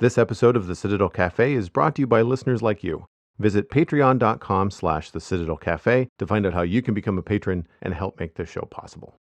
This episode of the Citadel Cafe is brought to you by listeners like you. Visit patreon.com/the Citadel Cafe to find out how you can become a patron and help make this show possible.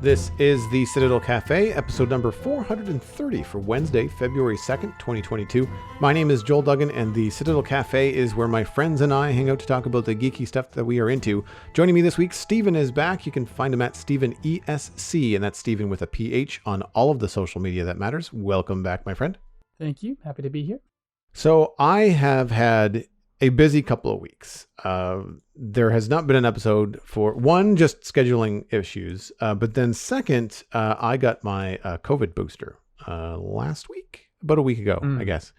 This is the Citadel Cafe, episode number 430 for Wednesday, February 2nd, 2022. My name is Joel Duggan, and the Citadel Cafe is where my friends and I hang out to talk about the geeky stuff that we are into. Joining me this week, Stephen is back. You can find him at Stephen ESC, and that's Stephen with a PH on all of the social media that matters. Welcome back, my friend. Thank you. Happy to be here. So I have had a busy couple of weeks. There has not been an episode for one, just scheduling issues. But then second, I got my COVID booster last week, about a week ago, I guess.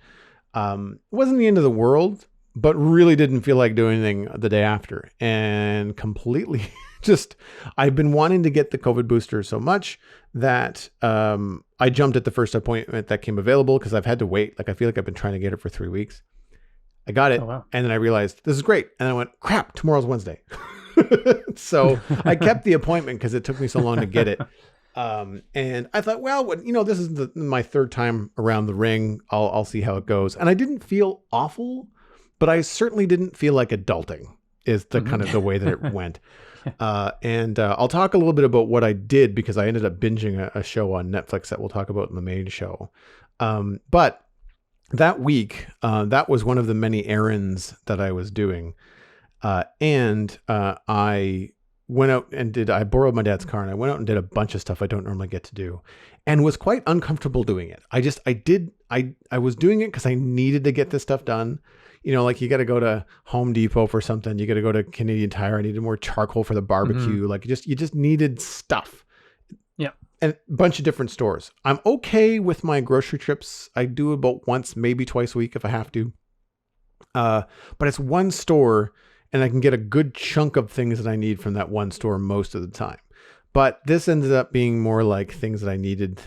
It wasn't the end of the world, but really didn't feel like doing anything the day after. And completely I've been wanting to get the COVID booster so much that I jumped at the first appointment that came available because I've had to wait. I feel like I've been trying to get it for 3 weeks. I got it, and then I realized this is great. And I went, crap, tomorrow's Wednesday. So I kept the appointment because it took me so long to get it. And I thought, well, this is my third time around the ring. I'll see how it goes. And I didn't feel awful, but I certainly didn't feel like adulting is the kind of the way that it went. And I'll talk a little bit about what I did because I ended up binging a show on Netflix that we'll talk about in the main show. But that week, that was one of the many errands that I was doing. And I went out and I borrowed my dad's car and I went out and did a bunch of stuff I don't normally get to do and was quite uncomfortable doing it. I was doing it because I needed to get this stuff done. You got to go to Home Depot for something. You got to go to Canadian Tire. I needed more charcoal for the barbecue. Mm-hmm. You just needed stuff. Yeah. And a bunch of different stores. I'm okay with my grocery trips. I do about once, maybe twice a week if I have to. But it's one store and I can get a good chunk of things that I need from that one store most of the time. But this ended up being more like things that I needed,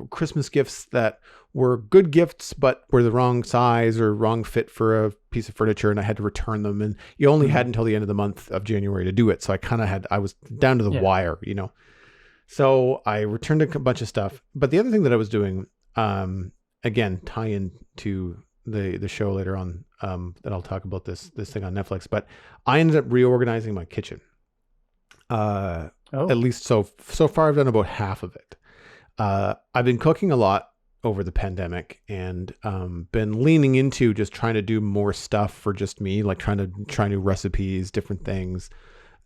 Christmas gifts that were good gifts, but were the wrong size or wrong fit for a piece of furniture. And I had to return them. And you only had until the end of the month of January to do it. So I was down to the wire, So I returned a bunch of stuff. But the other thing that I was doing, again, tie into the show later on, that I'll talk about this thing on Netflix, but I ended up reorganizing my kitchen. At least so far I've done about half of it. I've been cooking a lot over the pandemic and been leaning into just trying to do more stuff for just me, like trying to try new recipes, different things.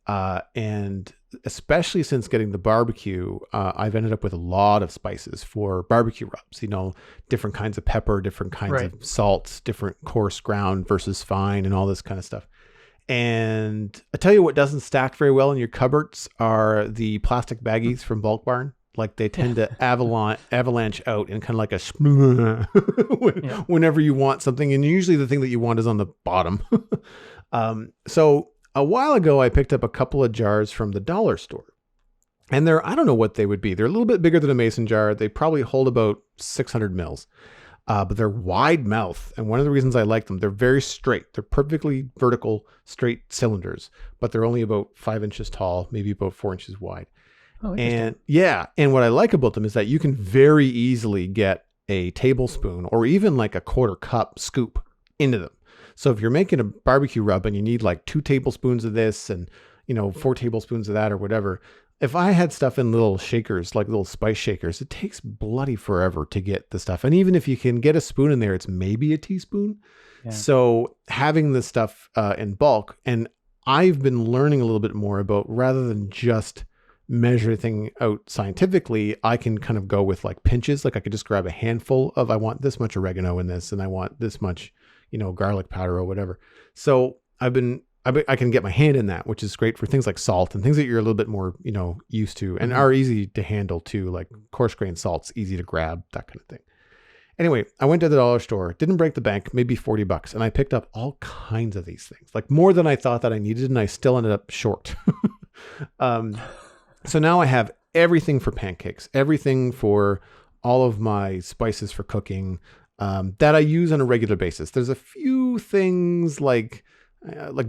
And especially since getting the barbecue, I've ended up with a lot of spices for barbecue rubs, different kinds of pepper, different kinds of salts, different coarse ground versus fine and all this kind of stuff. And I tell you what doesn't stack very well in your cupboards are the plastic baggies from Bulk Barn. Like they tend to avalanche out in kind of like a whenever you want something. And usually the thing that you want is on the bottom. So a while ago, I picked up a couple of jars from the dollar store. And I don't know what they would be. They're a little bit bigger than a mason jar. They probably hold about 600 mils. But they're wide mouth. And one of the reasons I like them, they're very straight. They're perfectly vertical, straight cylinders. But they're only about 5 inches tall, maybe about 4 inches wide. Oh, and and what I like about them is that you can very easily get a tablespoon or even like a quarter cup scoop into them. So if you're making a barbecue rub and you need like 2 tablespoons of this and, 4 tablespoons of that or whatever, if I had stuff in little shakers, like little spice shakers, it takes bloody forever to get the stuff. And even if you can get a spoon in there, it's maybe a teaspoon. Yeah. So having this stuff in bulk, and I've been learning a little bit more about rather than just measure thing out scientifically, I can kind of go with like pinches. Like I could just grab a handful of, I want this much oregano in this, and I want this much, garlic powder or whatever. So I can get my hand in that, which is great for things like salt and things that you're a little bit more, used to and are easy to handle too, like coarse grain salts, easy to grab, that kind of thing. Anyway, I went to the dollar store, didn't break the bank, maybe $40, and I picked up all kinds of these things, like more than I thought that I needed, and I still ended up short. So now I have everything for pancakes, everything for all of my spices for cooking that I use on a regular basis. There's a few things like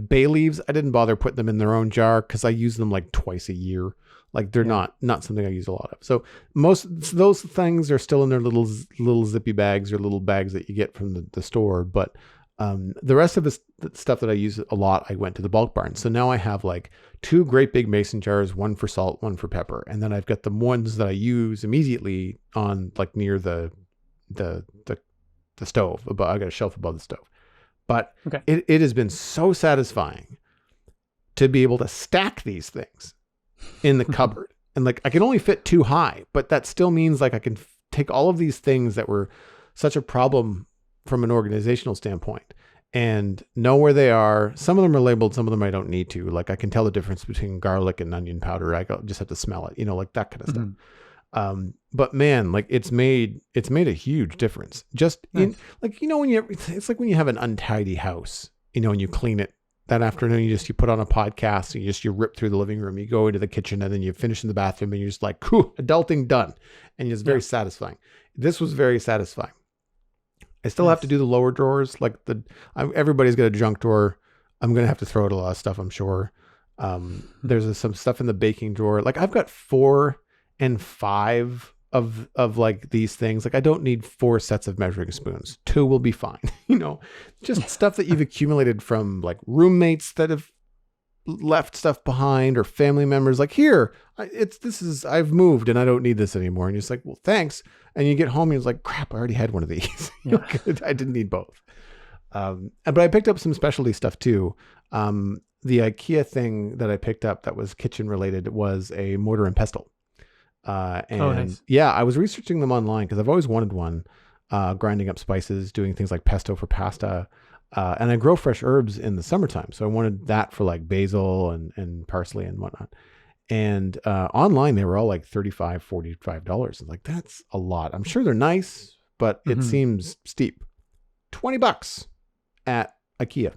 bay leaves. I didn't bother putting them in their own jar because I use them like twice a year. Like they're not something I use a lot of. So most those things are still in their little zippy bags or little bags that you get from the store. But the rest of the stuff that I use a lot, I went to the bulk barn. So now I have like 2 great big mason jars, one for salt, one for pepper. And then I've got the ones that I use immediately on like near the stove. I got a shelf above the stove. But it has been so satisfying to be able to stack these things in the cupboard. And like I can only fit 2 high, but that still means like I can take all of these things that were such a problem from an organizational standpoint and know where they are. Some of them are labeled, some of them I don't need to. Like I can tell the difference between garlic and onion powder. I just have to smell it, like that kind of stuff. But man, like it's made a huge difference. Just in like, it's like when you have an untidy house, and you clean it that afternoon, you put on a podcast and you rip through the living room, you go into the kitchen and then you finish in the bathroom and you're just like, cool, adulting done. And it's very satisfying. This was very satisfying. I still have to do the lower drawers. Like everybody's got a junk drawer. I'm going to have to throw out a lot of stuff, I'm sure. There's some stuff in the baking drawer. Like I've got 4 and 5 of like these things. Like I don't need 4 sets of measuring spoons. 2 will be fine. Just stuff that you've accumulated from like roommates that have left stuff behind or family members. Like here, I've moved and I don't need this anymore. And you're just like, well, thanks. And you get home and you're like, crap, I already had one of these. I didn't need both. But I picked up some specialty stuff too. The IKEA thing that I picked up that was kitchen related was a mortar and pestle. Nice. Yeah, I was researching them online because I've always wanted one, grinding up spices, doing things like pesto for pasta. And I grow fresh herbs in the summertime. So I wanted that for like basil and parsley and whatnot. And online, they were all like $35, $45. And like, that's a lot. I'm sure they're nice, but it seems steep. $20 at IKEA.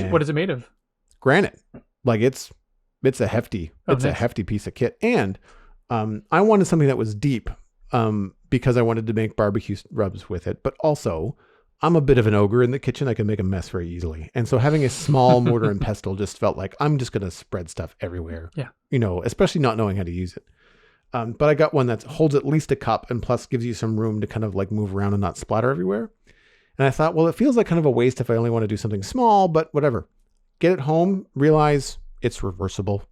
What is it made of? Granite. Like it's a hefty, a hefty piece of kit. And I wanted something that was deep because I wanted to make barbecue rubs with it. But also, I'm a bit of an ogre in the kitchen. I can make a mess very easily. And so having a small mortar and pestle just felt like I'm just going to spread stuff everywhere. Yeah. Especially not knowing how to use it. But I got one that holds at least a cup and plus gives you some room to kind of like move around and not splatter everywhere. And I thought, well, it feels like kind of a waste if I only want to do something small, but whatever. Get it home, realize it's reversible.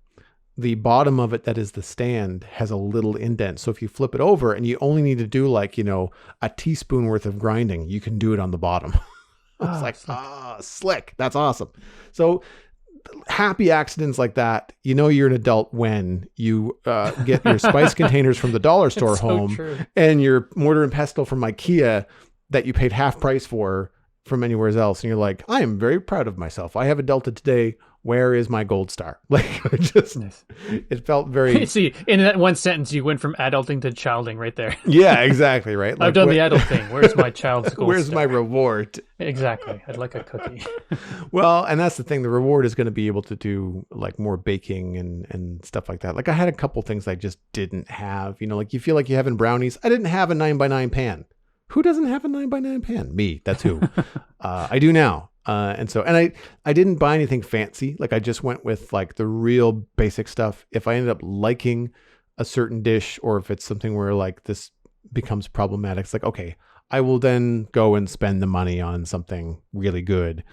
The bottom of it that is the stand has a little indent. So if you flip it over and you only need to do like, a teaspoon worth of grinding, you can do it on the bottom. It's like, slick. That's awesome. So happy accidents like that, you're an adult when you get your spice containers from the dollar store home and your mortar and pestle from IKEA that you paid half price for from anywhere else. And you're like, I am very proud of myself. I have adulted today. Where is my gold star? Like it felt very. See, in that one sentence, you went from adulting to childing right there. Yeah, exactly. Right. Like, I've done the adult thing. Where's my child's gold Where's star? my reward? Exactly. I'd like a cookie. Well, and that's the thing. The reward is going to be able to do like more baking and stuff like that. Like I had a couple things I just didn't have, like you feel like you have in brownies. I didn't have a 9x9 pan. Who doesn't have a 9x9 pan? Me. That's who. I do now. And I didn't buy anything fancy. Like I just went with like the real basic stuff. If I ended up liking a certain dish or if it's something where like this becomes problematic, it's like, okay, I will then go and spend the money on something really good.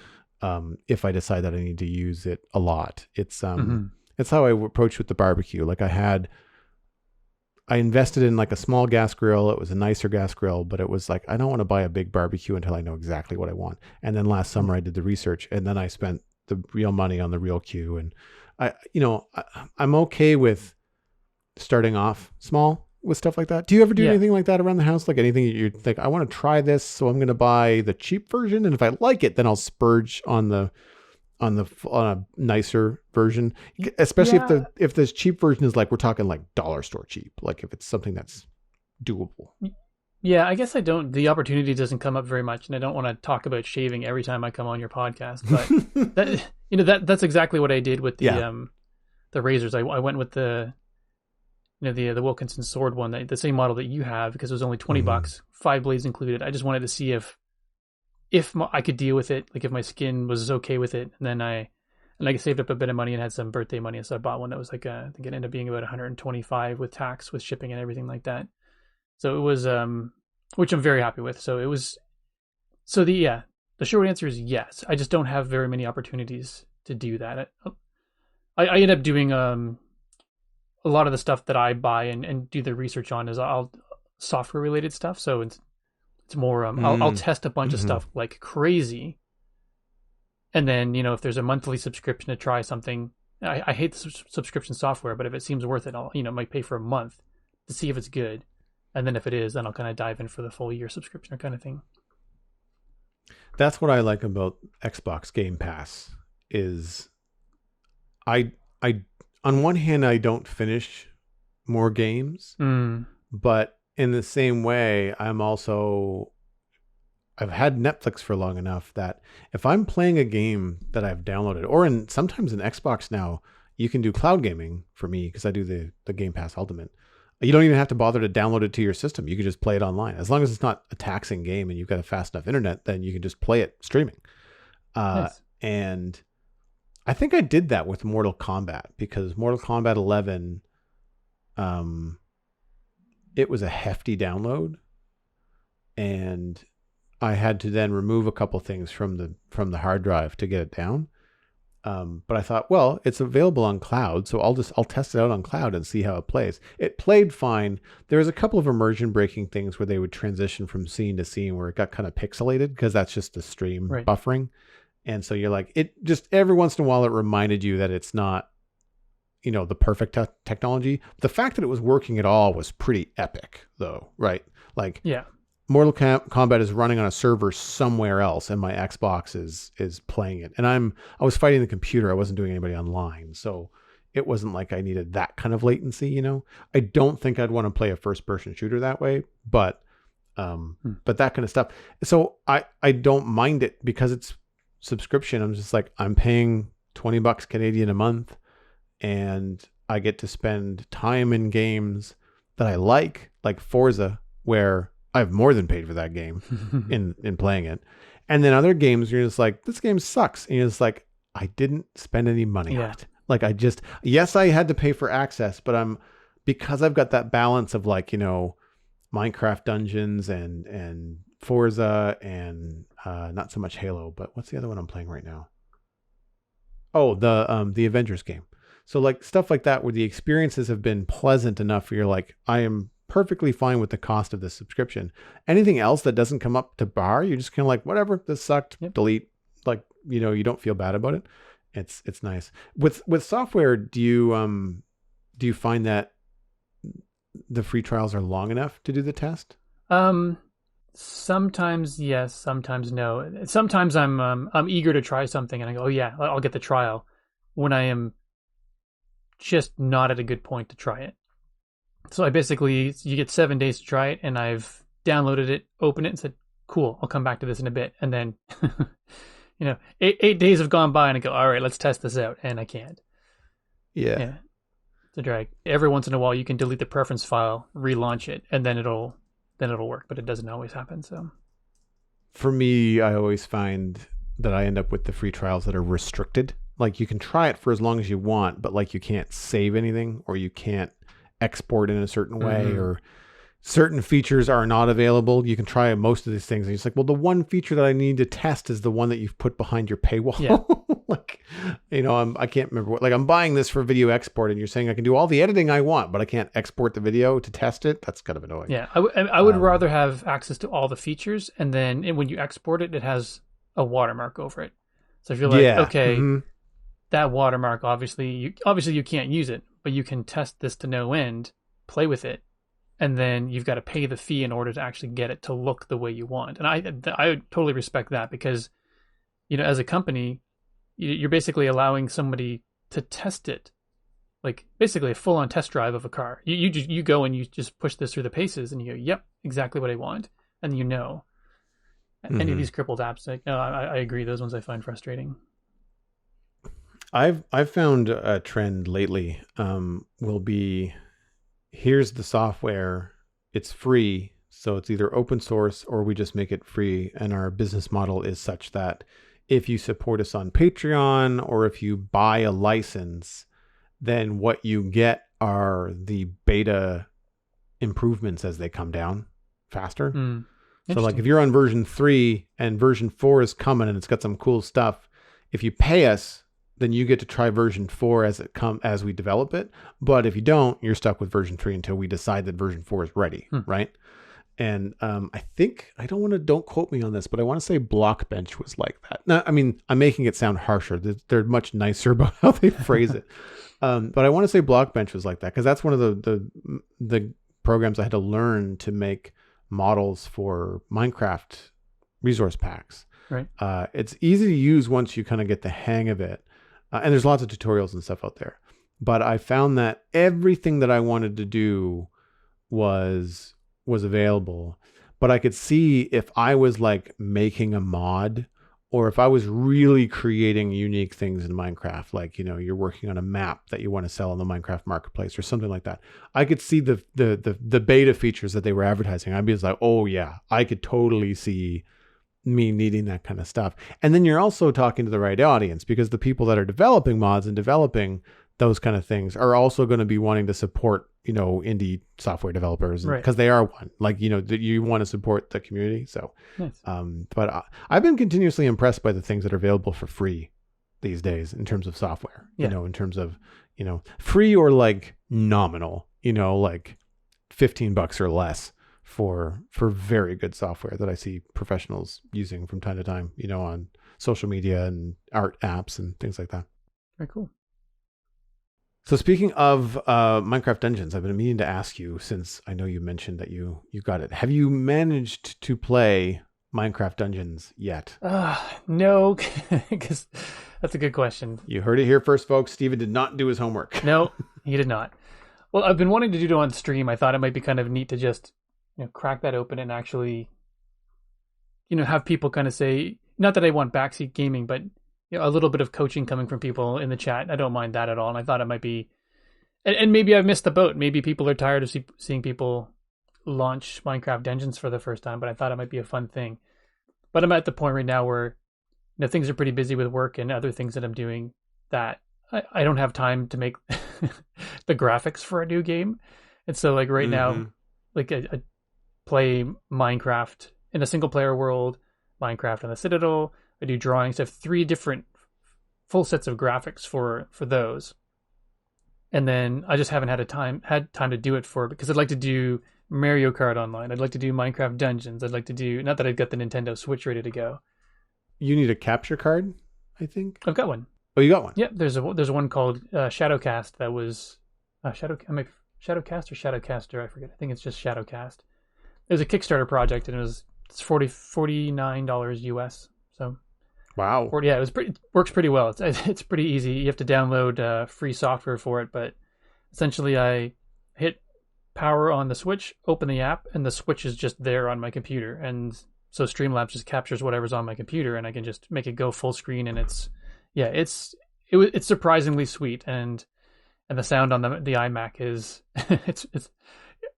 If I decide that I need to use it a lot, it's how I approach with the barbecue. Like I invested in like a small gas grill. It was a nicer gas grill, but it was like, I don't want to buy a big barbecue until I know exactly what I want. And then last summer I did the research and then I spent the real money on the real queue. And I'm okay with starting off small with stuff like that. Do you ever do anything like that around the house? Like anything you think, I want to try this, so I'm going to buy the cheap version. And if I like it, then I'll splurge on a nicer version, especially if this cheap version is like, we're talking like dollar store cheap, like if it's something that's doable. Yeah, I guess I don't. The opportunity doesn't come up very much, and I don't want to talk about shaving every time I come on your podcast. But that that's exactly what I did with Yeah. the razors. I went with the Wilkinson sword one, the same model that you have, because it was only $20, 5 blades included. I just wanted to see if I could deal with it, like if my skin was okay with it, and then I saved up a bit of money and had some birthday money, so I bought one that was like I think it ended up being about 125 with tax, with shipping and everything like that. So it was which I'm very happy with. So it was the short answer is yes. I just don't have very many opportunities to do that. I end up doing a lot of the stuff that I buy and do the research on is I'll software related stuff. So it's more I'll test a bunch of stuff like crazy, and then if there's a monthly subscription to try something, I hate the subscription software, but if it seems worth it, I'll might pay for a month to see if it's good, and then if it is, then I'll kind of dive in for the full year subscription kind of thing. That's what I like about Xbox Game Pass is I on one hand I don't finish more games, but in the same way I've had Netflix for long enough that if I'm playing a game that I've downloaded, or sometimes in Xbox now you can do cloud gaming for me because I do the Game Pass Ultimate. You don't even have to bother to download it to your system. You can just play it online. As long as it's not a taxing game and you've got a fast enough internet, then you can just play it streaming. Nice. And I think I did that with Mortal Kombat because Mortal Kombat 11, it was a hefty download, and I had to then remove a couple things from the hard drive to get it down. But I thought, well, it's available on cloud, so I'll test it out on cloud and see how it plays. It played fine. There was a couple of immersion breaking things where they would transition from scene to scene where it got kind of pixelated because that's just the stream buffering. And so you're like, it just every once in a while it reminded you that it's not, the perfect technology. The fact that it was working at all was pretty epic, though, right? Like, yeah. Mortal Kombat is running on a server somewhere else, and my Xbox is playing it. And I was fighting the computer. I wasn't doing anybody online, so it wasn't like I needed that kind of latency. I don't think I'd want to play a first-person shooter that way, but that kind of stuff. So I don't mind it because it's subscription. I'm just like, I'm paying $20 Canadian a month, and I get to spend time in games that I like Forza, where I've more than paid for that game in playing it. And then other games, you're just like, this game sucks. And you're just like, I didn't spend any money on it. Like yes, I had to pay for access, but because I've got that balance of Minecraft dungeons and Forza and not so much Halo, but what's the other one I'm playing right now? Oh, the Avengers game. So stuff like that where the experiences have been pleasant enough where you're like, I am perfectly fine with the cost of the subscription. Anything else that doesn't come up to bar, you're just kind of like, whatever, this sucked, delete. You don't feel bad about it. It's nice. With software, do you find that the free trials are long enough to do the test? Sometimes yes, sometimes no. Sometimes I'm eager to try something and I go, oh yeah, I'll get the trial, when I am just not at a good point to try it. So you get 7 days to try it, and I've downloaded it, opened it, and said, cool, I'll come back to this in a bit. And then, 8 days have gone by, and I go, all right, let's test this out. And I can't. Yeah. It's a drag. Every once in a while, you can delete the preference file, relaunch it, and then it'll work, but it doesn't always happen. So for me, I always find that I end up with the free trials that are restricted. Like you can try it for as long as you want, but you can't save anything, or you can't export in a certain way, or certain features are not available. You can try most of these things, and it's like, well, the one feature that I need to test is the one that you've put behind your paywall. I can't remember what, I'm buying this for video export, and you're saying I can do all the editing I want, but I can't export the video to test it. That's kind of annoying. Yeah, I would rather have access to all the features, and then when you export it, it has a watermark over it. So if you're like, that watermark, obviously you can't use it, but you can test this to no end, play with it, and then you've got to pay the fee in order to actually get it to look the way you want. And I totally respect that because, as a company, you're basically allowing somebody to test it like basically a full-on test drive of a car. You go and you just push this through the paces, and you go, yep, exactly what I want, and you know. Any of these crippled apps, like, no, I agree. Those ones I find frustrating. I've found a trend lately will be, here's the software, it's free, so it's either open source or we just make it free, and our business model is such that if you support us on Patreon or if you buy a license, then what you get are the beta improvements as they come down faster. So like if you're on version 3 and version 4 is coming and it's got some cool stuff, if you pay us, then you get to try version 4 as we develop it. But if you don't, you're stuck with version 3 until we decide that version 4 is ready, right? And I think, don't quote me on this, but I want to say Blockbench was like that. Now, I mean, I'm making it sound harsher. They're much nicer about how they phrase it. But I want to say Blockbench was like that because that's one of the programs I had to learn to make models for Minecraft resource packs. Right. It's easy to use once you kind of get the hang of it. And there's lots of tutorials and stuff out there. But I found that everything that I wanted to do was available. But I could see if I was like making a mod, or if I was really creating unique things in Minecraft, like, you know, you're working on a map that you want to sell on the Minecraft marketplace or something like that. I could see the beta features that they were advertising. I'd be just like, oh yeah, I could totally see me needing that kind of stuff. And then you're also talking to the right audience, because the people that are developing mods and developing those kind of things are also going to be wanting to support, you know, indie software developers, because they are one, like, you know, that you want to support the community. So, nice. But I've been continuously impressed by the things that are available for free these days in terms of software, you know, in terms of, you know, free or like nominal, you know, like $15 or less for very good software that I see professionals using from time to time, you know, on social media and art apps and things like that. Very cool. So speaking of Minecraft Dungeons, I've been meaning to ask you, since I know you mentioned that you got it. Have you managed to play Minecraft Dungeons yet? No, because that's a good question. You heard it here first, folks. Steven did not do his homework. No, he did not. Well, I've been wanting to do it on stream. I thought it might be kind of neat to just, you know, crack that open and actually, you know, have people kind of say, not that I want backseat gaming, but, you know, a little bit of coaching coming from people in the chat. I don't mind that at all. And I thought it might be, and maybe I've missed the boat. Maybe people are tired of seeing people launch Minecraft Dungeons for the first time, but I thought it might be a fun thing. But I'm at the point right now where, you know, things are pretty busy with work and other things that I'm doing that I don't have time to make the graphics for a new game. And so like right now, like I play Minecraft in a single player world, Minecraft on the Citadel. I do drawings. I have 3 different full sets of graphics for those. And then I just haven't had time to do it because I'd like to do Mario Kart Online. I'd like to do Minecraft Dungeons. I'd like to do, not that I've got the Nintendo Switch ready to go. You need a capture card, I think. I've got one. Oh, you got one? Yeah, there's one called Shadowcast that was Shadowcast or Shadowcaster, I forget. I think it's just Shadowcast. It was a Kickstarter project and it's $49 US. So wow. Yeah, it works pretty well. It's pretty easy. You have to download free software for it, but essentially I hit power on the Switch, open the app, and the Switch is just there on my computer. And so Streamlabs just captures whatever's on my computer, and I can just make it go full screen. And it's surprisingly sweet, and the sound on the iMac is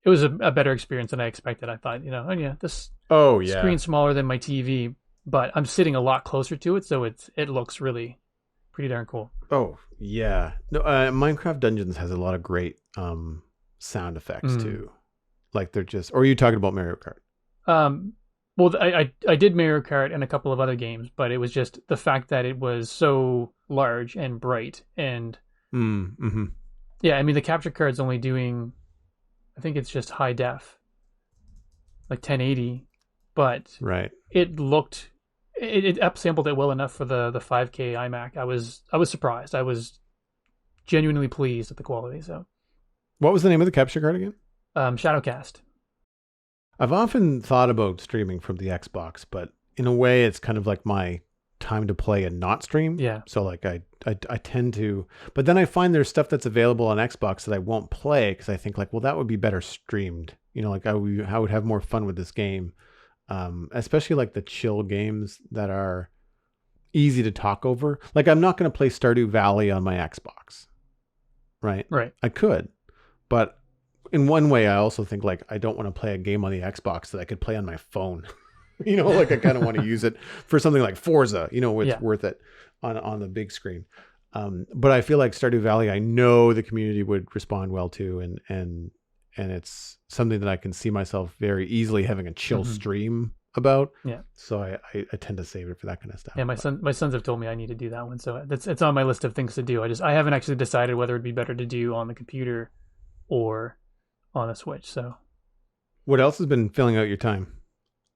it was a better experience than I expected. I thought, you know, this screen's smaller than my TV, but I'm sitting a lot closer to it, so it looks really pretty darn cool. Oh yeah, no, Minecraft Dungeons has a lot of great sound effects too. Like they're just. Or are you talking about Mario Kart? Well, I did Mario Kart and a couple of other games, but it was just the fact that it was so large and bright and yeah. I mean, the capture card's only doing, I think it's just high def, like 1080, but it looked. It upsampled it well enough for the 5K iMac. I was surprised. I was genuinely pleased with the quality. So, what was the name of the capture card again? Shadowcast. I've often thought about streaming from the Xbox, but in a way, it's kind of like my time to play and not stream. Yeah. So like I tend to, but then I find there's stuff that's available on Xbox that I won't play because I think like, well, that would be better streamed. Like I would have more fun with this game, especially like the chill games that are easy to talk over. Like I'm not going to play Stardew Valley on my Xbox, right? Right. I could, but in one way, I also think like I don't want to play a game on the Xbox that I could play on my phone. Like I kind of want to use it for something like Forza. It's worth it on the big screen. But I feel like Stardew Valley, I know the community would respond well to, and it's something that I can see myself very easily having a chill stream about. Yeah. So I tend to save it for that kind of stuff. Yeah, my sons have told me I need to do that one, so it's on my list of things to do. I haven't actually decided whether it'd be better to do on the computer or on a Switch. So, what else has been filling out your time?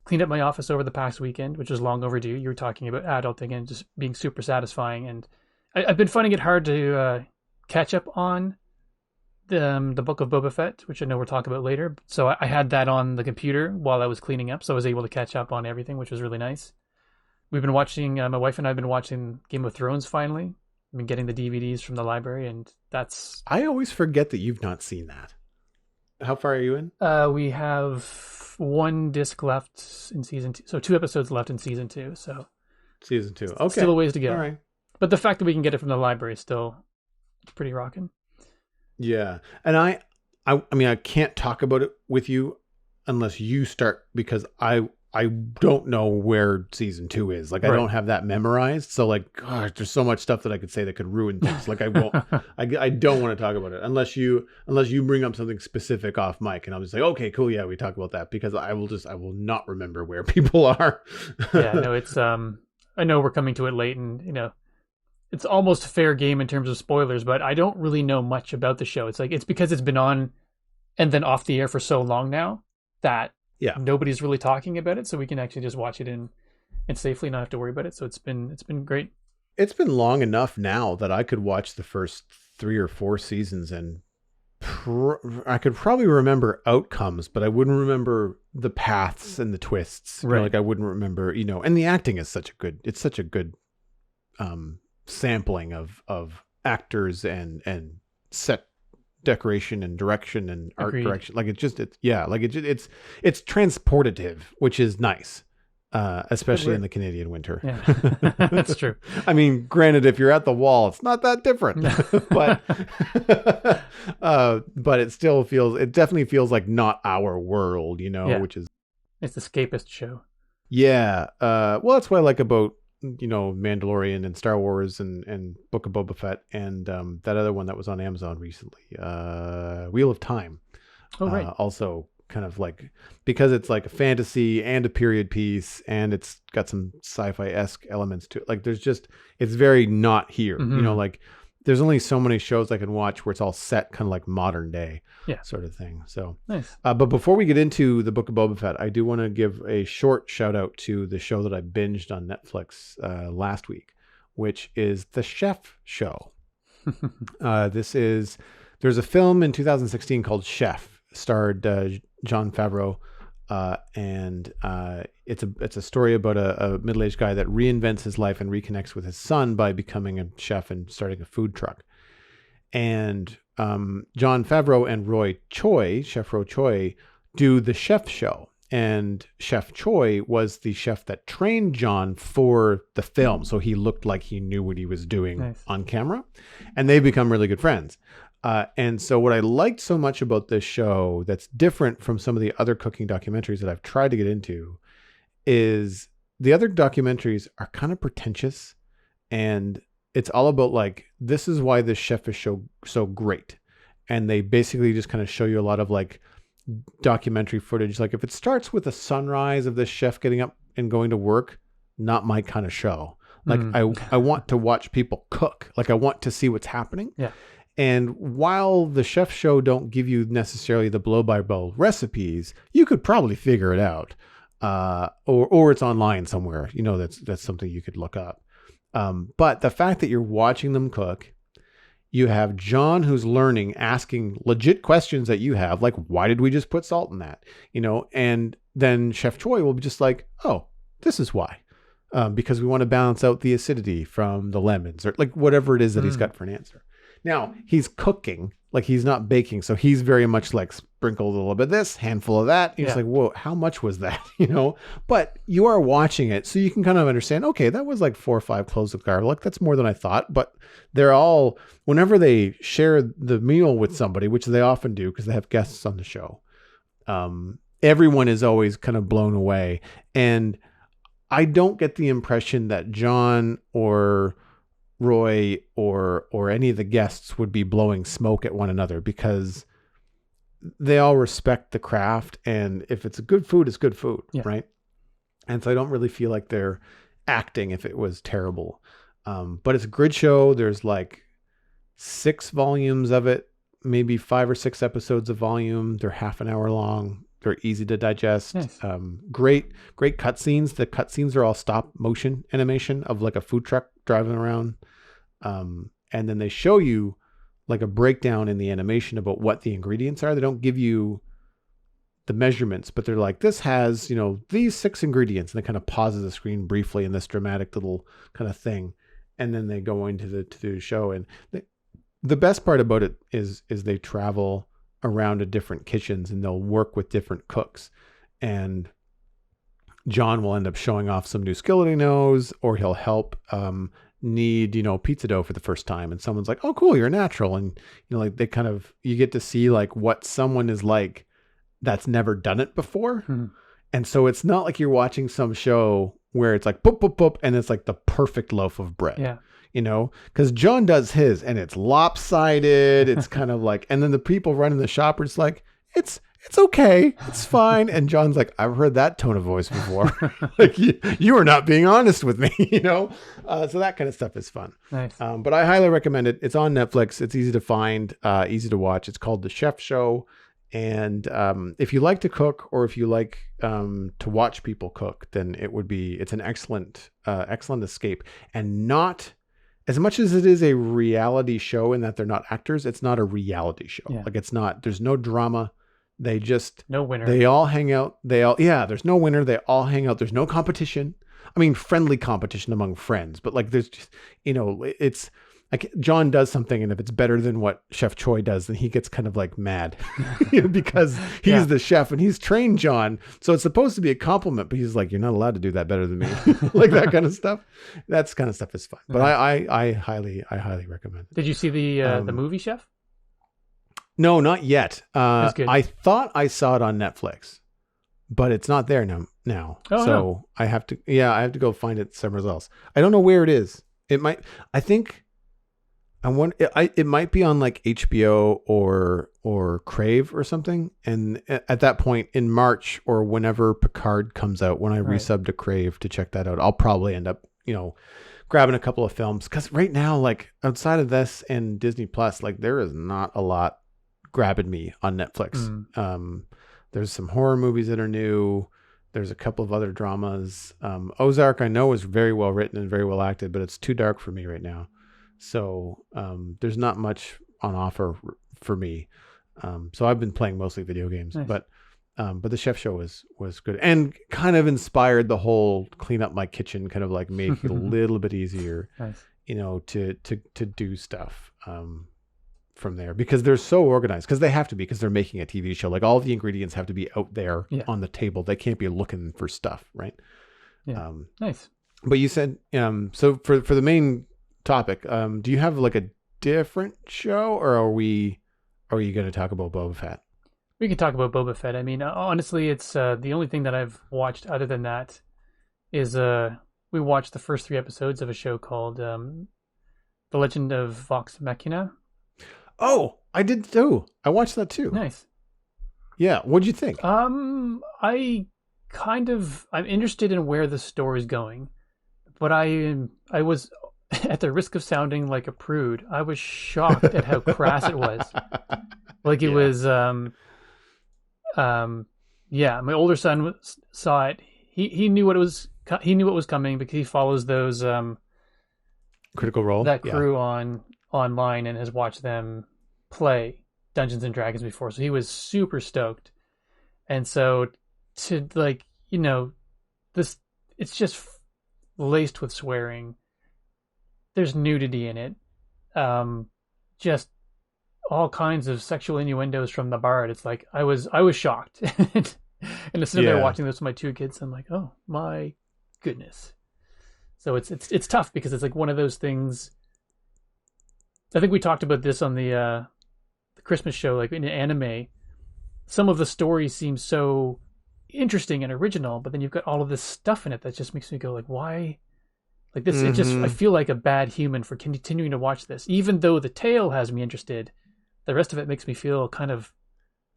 Cleaned up my office over the past weekend, which was long overdue. You were talking about adulting and just being super satisfying, and I've been finding it hard to catch up on the Book of Boba Fett, which I know we'll talk about later. So I had that on the computer while I was cleaning up, so I was able to catch up on everything, which was really nice. We've been watching, my wife and I have been watching Game of Thrones finally. I've been getting the DVDs from the library, and that's... I always forget that you've not seen that. How far are you in? We have one disc left in season 2, so 2 episodes left in season 2. So season 2, okay, still a ways to go. All right, but the fact that we can get it from the library is still pretty rocking. Yeah, and I mean I can't talk about it with you unless you start, because I don't know where season 2 is. Like I don't have that memorized. So like, gosh, there's so much stuff that I could say that could ruin things. Like I won't. I don't want to talk about it unless you bring up something specific off mic, and I'll just say, okay, cool, yeah, we talk about that, because I will not remember where people are. Yeah, no, it's I know we're coming to it late, and it's almost fair game in terms of spoilers, but I don't really know much about the show. It's like, it's because it's been on and then off the air for so long now that nobody's really talking about it, so we can actually just watch it and safely not have to worry about it. So it's been great. It's been long enough now that I could watch the first 3 or 4 seasons and I could probably remember outcomes, but I wouldn't remember the paths and the twists. Right. Like I wouldn't remember, and the acting is such a good sampling of actors and set decoration and direction and art direction. Like it's transportative, which is nice, especially in the Canadian winter. Yeah, that's true. I mean, granted, if you're at the wall, it's not that different, but it definitely feels like not our world, which is, it's the escapist show. Yeah. Well, that's what I like about Mandalorian and Star Wars and Book of Boba Fett and that other one that was on Amazon recently, Wheel of Time. Oh, right. Also kind of like, because it's like a fantasy and a period piece, and it's got some sci-fi-esque elements to it. Like it's very not here. Like there's only so many shows I can watch where it's all set kind of like modern day sort of thing. So nice. But before we get into the Book of Boba Fett, I do want to give a short shout out to the show that I binged on Netflix last week, which is The Chef Show. There's a film in 2016 called Chef, starred Jon Favreau, and it's a story about a middle-aged guy that reinvents his life and reconnects with his son by becoming a chef and starting a food truck. And Jon Favreau and Chef Roy Choi, do the Chef Show. And Chef Choi was the chef that trained John for the film, so he looked like he knew what he was doing on camera. And they've become really good friends. And so what I liked so much about this show that's different from some of the other cooking documentaries that I've tried to get into is the other documentaries are kind of pretentious, and it's all about like, this is why this chef is so great. And they basically just kind of show you a lot of like documentary footage. Like if it starts with a sunrise of this chef getting up and going to work, not my kind of show. Like I want to watch people cook. Like I want to see what's happening. Yeah. And while the Chef Show don't give you necessarily the blow-by-blow recipes, you could probably figure it out, or it's online somewhere. That's something you could look up. But the fact that you're watching them cook, you have John who's learning, asking legit questions that you have, like why did we just put salt in that? And then Chef Choi will be just like, oh, this is why. because we want to balance out the acidity from the lemons, or like whatever it is that he's got for an answer. Now he's cooking, like he's not baking. So he's very much like sprinkled a little bit of this, handful of that. He's like, whoa, how much was that? But you are watching it. So you can kind of understand, okay, that was like 4 or 5 cloves of garlic. That's more than I thought. But they're all, whenever they share the meal with somebody, which they often do because they have guests on the show, everyone is always kind of blown away. And I don't get the impression that John or Roy or any of the guests would be blowing smoke at one another, because they all respect the craft, and if it's good food, it's good food, right? And so I don't really feel like they're acting if it was terrible. But it's a grid show. There's like 6 volumes of it, maybe 5 or 6 episodes of volume. They're half an hour long. They're easy to digest. Nice. Great cutscenes. The cutscenes are all stop motion animation of like a food truck driving around. And then they show you like a breakdown in the animation about what the ingredients are. They don't give you the measurements, but they're like, this has, these 6 ingredients. And they kind of pauses the screen briefly in this dramatic little kind of thing. And then they go into the show. And the best part about it is they travel around to different kitchens and they'll work with different cooks. And John will end up showing off some new skill that he knows, or he'll help knead, pizza dough for the first time. And someone's like, oh, cool, you're a natural. And, like they kind of, you get to see like what someone is like that's never done it before. And so it's not like you're watching some show where it's like, boop, boop, boop, and it's like the perfect loaf of bread. Yeah. Because John does his and it's lopsided. It's kind of like, and then the people running the shop are just like, it's okay. It's fine. And John's like, I've heard that tone of voice before. Like you are not being honest with me, So that kind of stuff is fun. Nice. But I highly recommend it. It's on Netflix. It's easy to find, easy to watch. It's called The Chef Show. And if you like to cook, or if you like to watch people cook, then it's an excellent escape. And not, as much as it is a reality show in that they're not actors, it's not a reality show. Yeah. Like there's no drama. They just, no winner. They all hang out. There's no winner. They all hang out. There's no competition. I mean, friendly competition among friends, but like, there's just, it's like John does something, and if it's better than what Chef Choi does, then he gets kind of like mad because he's the chef and he's trained John. So it's supposed to be a compliment, but he's like, you're not allowed to do that better than me. Like that kind of stuff. That's kind of stuff is fun. But I highly recommend it. Did you see the movie Chef? No, not yet. That's good. I thought I saw it on Netflix, but it's not there now. Oh, so no. I have to go find it somewhere else. I don't know where it is. It might, I think, it might be on like HBO or Crave or something. And at that point in March, or whenever Picard comes out, when I resub to Crave to check that out, I'll probably end up, grabbing a couple of films. Cause right now, like outside of this and Disney Plus, like there is not a lot grabbing me on Netflix. There's some horror movies that are new. There's a couple of other dramas. Ozark, I know, is very well written and very well acted, but it's too dark for me right now. So there's not much on offer for me. So I've been playing mostly video games. Nice. But the Chef Show was good, and kind of inspired the whole clean up my kitchen, kind of like make it a little bit easier, nice. To do stuff from there, because they're so organized, because they have to be, because they're making a TV show. Like all the ingredients have to be out there on the table. They can't be looking for stuff, right? Yeah. Nice. But you said so for the main topic, do you have like a different show, or are you going to talk about Boba Fett? We can talk about Boba Fett. I mean, honestly, it's the only thing that I've watched other than that is we watched the first 3 episodes of a show called The Legend of Vox Machina. Oh, I did too. I watched that too. Nice. Yeah, what'd you think? I'm interested in where the story's going, but I was, at the risk of sounding like a prude, I was shocked at how crass it was. Like it was, my older son saw it. He knew what was coming, because he follows those Critical Role, that crew online, and has watched them play Dungeons and Dragons before. So he was super stoked. And so to this, it's just laced with swearing. There's nudity in it. Just all kinds of sexual innuendos from the bard. It's like I was shocked. And sitting there watching this with my 2 kids, I'm like, oh my goodness. So it's tough because it's like one of those things. I think we talked about this on the Christmas show. Like in an anime, some of the stories seem so interesting and original, but then you've got all of this stuff in it that just makes me go like, why? Like this, it just, I feel like a bad human for continuing to watch this, even though the tale has me interested. The rest of it makes me feel kind of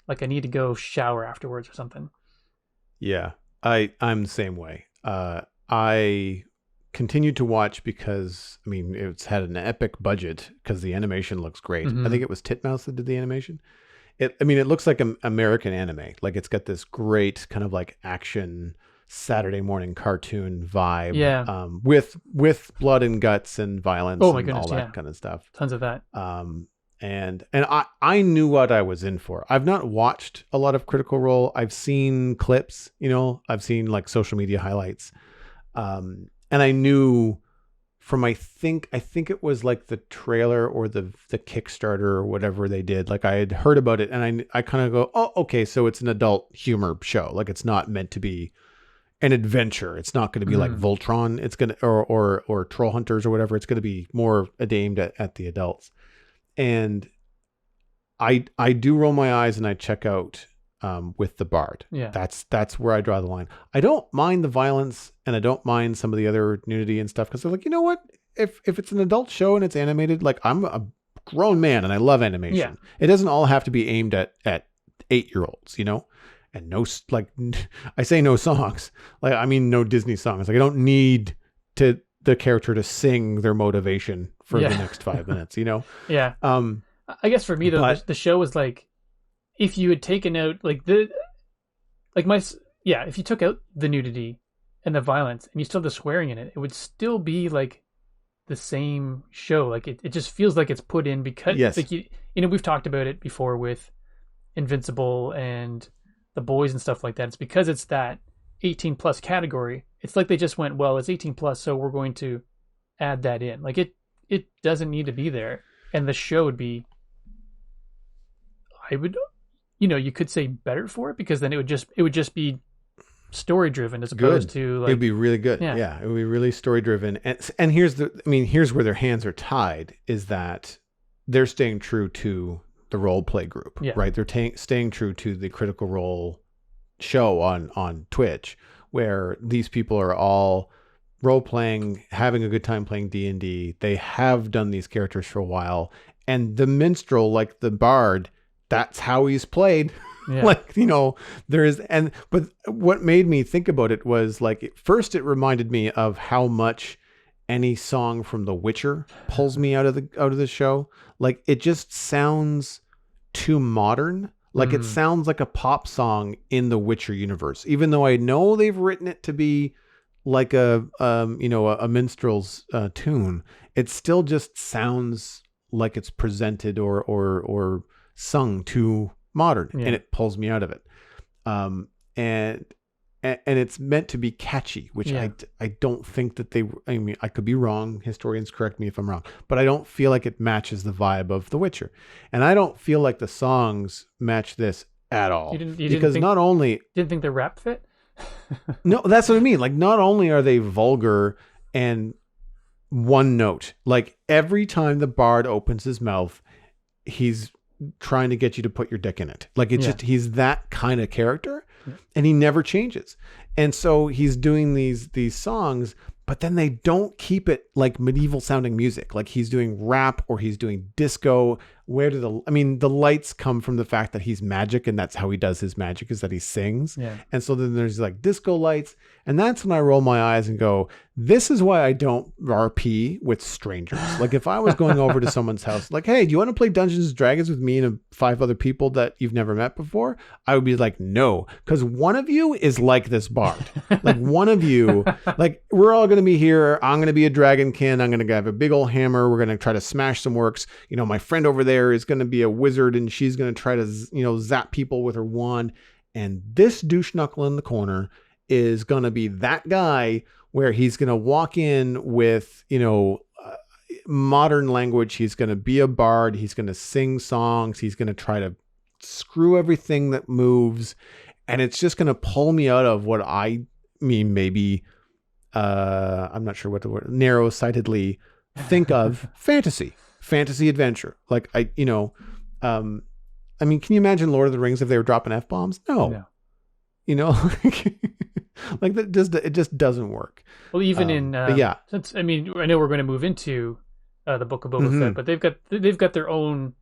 like I need to go shower afterwards or something. Yeah, I'm the same way. I continued to watch because, I mean, it's had an epic budget because the animation looks great. Mm-hmm. I think it was Titmouse that did the animation. It looks like an American anime. Like it's got this great kind of like action Saturday morning cartoon vibe. Yeah. With blood and guts and violence and all that kind of stuff. Tons of that. And I knew what I was in for. I've not watched a lot of Critical Role. I've seen clips, I've seen like social media highlights. And I knew from, I think it was like the trailer or the Kickstarter or whatever they did. Like I had heard about it and I kind of go, oh, okay. So it's an adult humor show. Like it's not meant to be an adventure. It's not going to be like Voltron. It's going to, or Troll Hunters or whatever. It's going to be more aimed at the adults. And I do roll my eyes and I check out with the bard. Yeah. That's where I draw the line. I don't mind the violence and I don't mind some of the other nudity and stuff because they're like, you know what? If it's an adult show and it's animated, like I'm a grown man and I love animation. Yeah. It doesn't all have to be aimed at 8-year-olds, and no, like I say no songs, like, I mean, no Disney songs. Like I don't need the character to sing their motivation for the next 5 minutes, Yeah. I guess for me though, the show was like, if you had taken out if you took out the nudity and the violence and you still had the swearing in it, it would still be like the same show. Like it just feels like it's put in because like we've talked about it before with Invincible and The Boys and stuff like that. It's because it's that 18 plus category. It's like they just went, well, it's 18 plus, so we're going to add that in. Like it doesn't need to be there. And the show would be, you could say better for it because then it would just be story driven as opposed to like, it'd be really good. Yeah. It would be really story driven. And here's where their hands are tied is that they're staying true to the role play group, right? They're staying true to the Critical Role show on Twitch, where these people are all role playing, having a good time playing D&D. They have done these characters for a while, and the minstrel, like the bard, that's how he's played. Yeah. But what made me think about it was like, first it reminded me of how much any song from The Witcher pulls me out of the show. Like it just sounds too modern. Like it sounds like a pop song in the Witcher universe, even though I know they've written it to be like a minstrel's tune. It still just sounds like it's presented or sung too modern, and it pulls me out of it. And it's meant to be catchy, which I don't think that I mean, I could be wrong. Historians correct me if I'm wrong, but I don't feel like it matches the vibe of The Witcher. And I don't feel like the songs match this at all. You didn't think the rap fit? No, that's what I mean. Like, not only are they vulgar and one note, like every time the bard opens his mouth, he's trying to get you to put your dick in it. Like it's he's that kind of character. And he never changes. And so he's doing these songs, but then they don't keep it like medieval sounding music. Like he's doing rap or he's doing disco. The lights come from the fact that he's magic, and that's how he does his magic, is that he sings. Yeah. And so then there's like disco lights. And that's when I roll my eyes and go, this is why I don't RP with strangers. Like if I was going over to someone's house, like, hey, do you want to play Dungeons and Dragons with me and 5 other people that you've never met before? I would be like, no, because one of you is like this bard. Like one of you, like we're all going to be here. I'm going to be a dragonkin. I'm going to have a big old hammer. We're going to try to smash some works. My friend over there is going to be a wizard and she's going to try to, zap people with her wand. And this douche knuckle in the corner is going to be that guy where he's going to walk in with, modern language. He's going to be a bard. He's going to sing songs. He's going to try to screw everything that moves. And it's just going to pull me out of what I mean, maybe, I'm not sure what the word, narrow-sightedly think of fantasy adventure. Like can you imagine Lord of the Rings if they were dropping F-bombs? No. Like that it just doesn't work. Well, even since, I know we're going to move into the Book of Boba Fett, but they've got their own,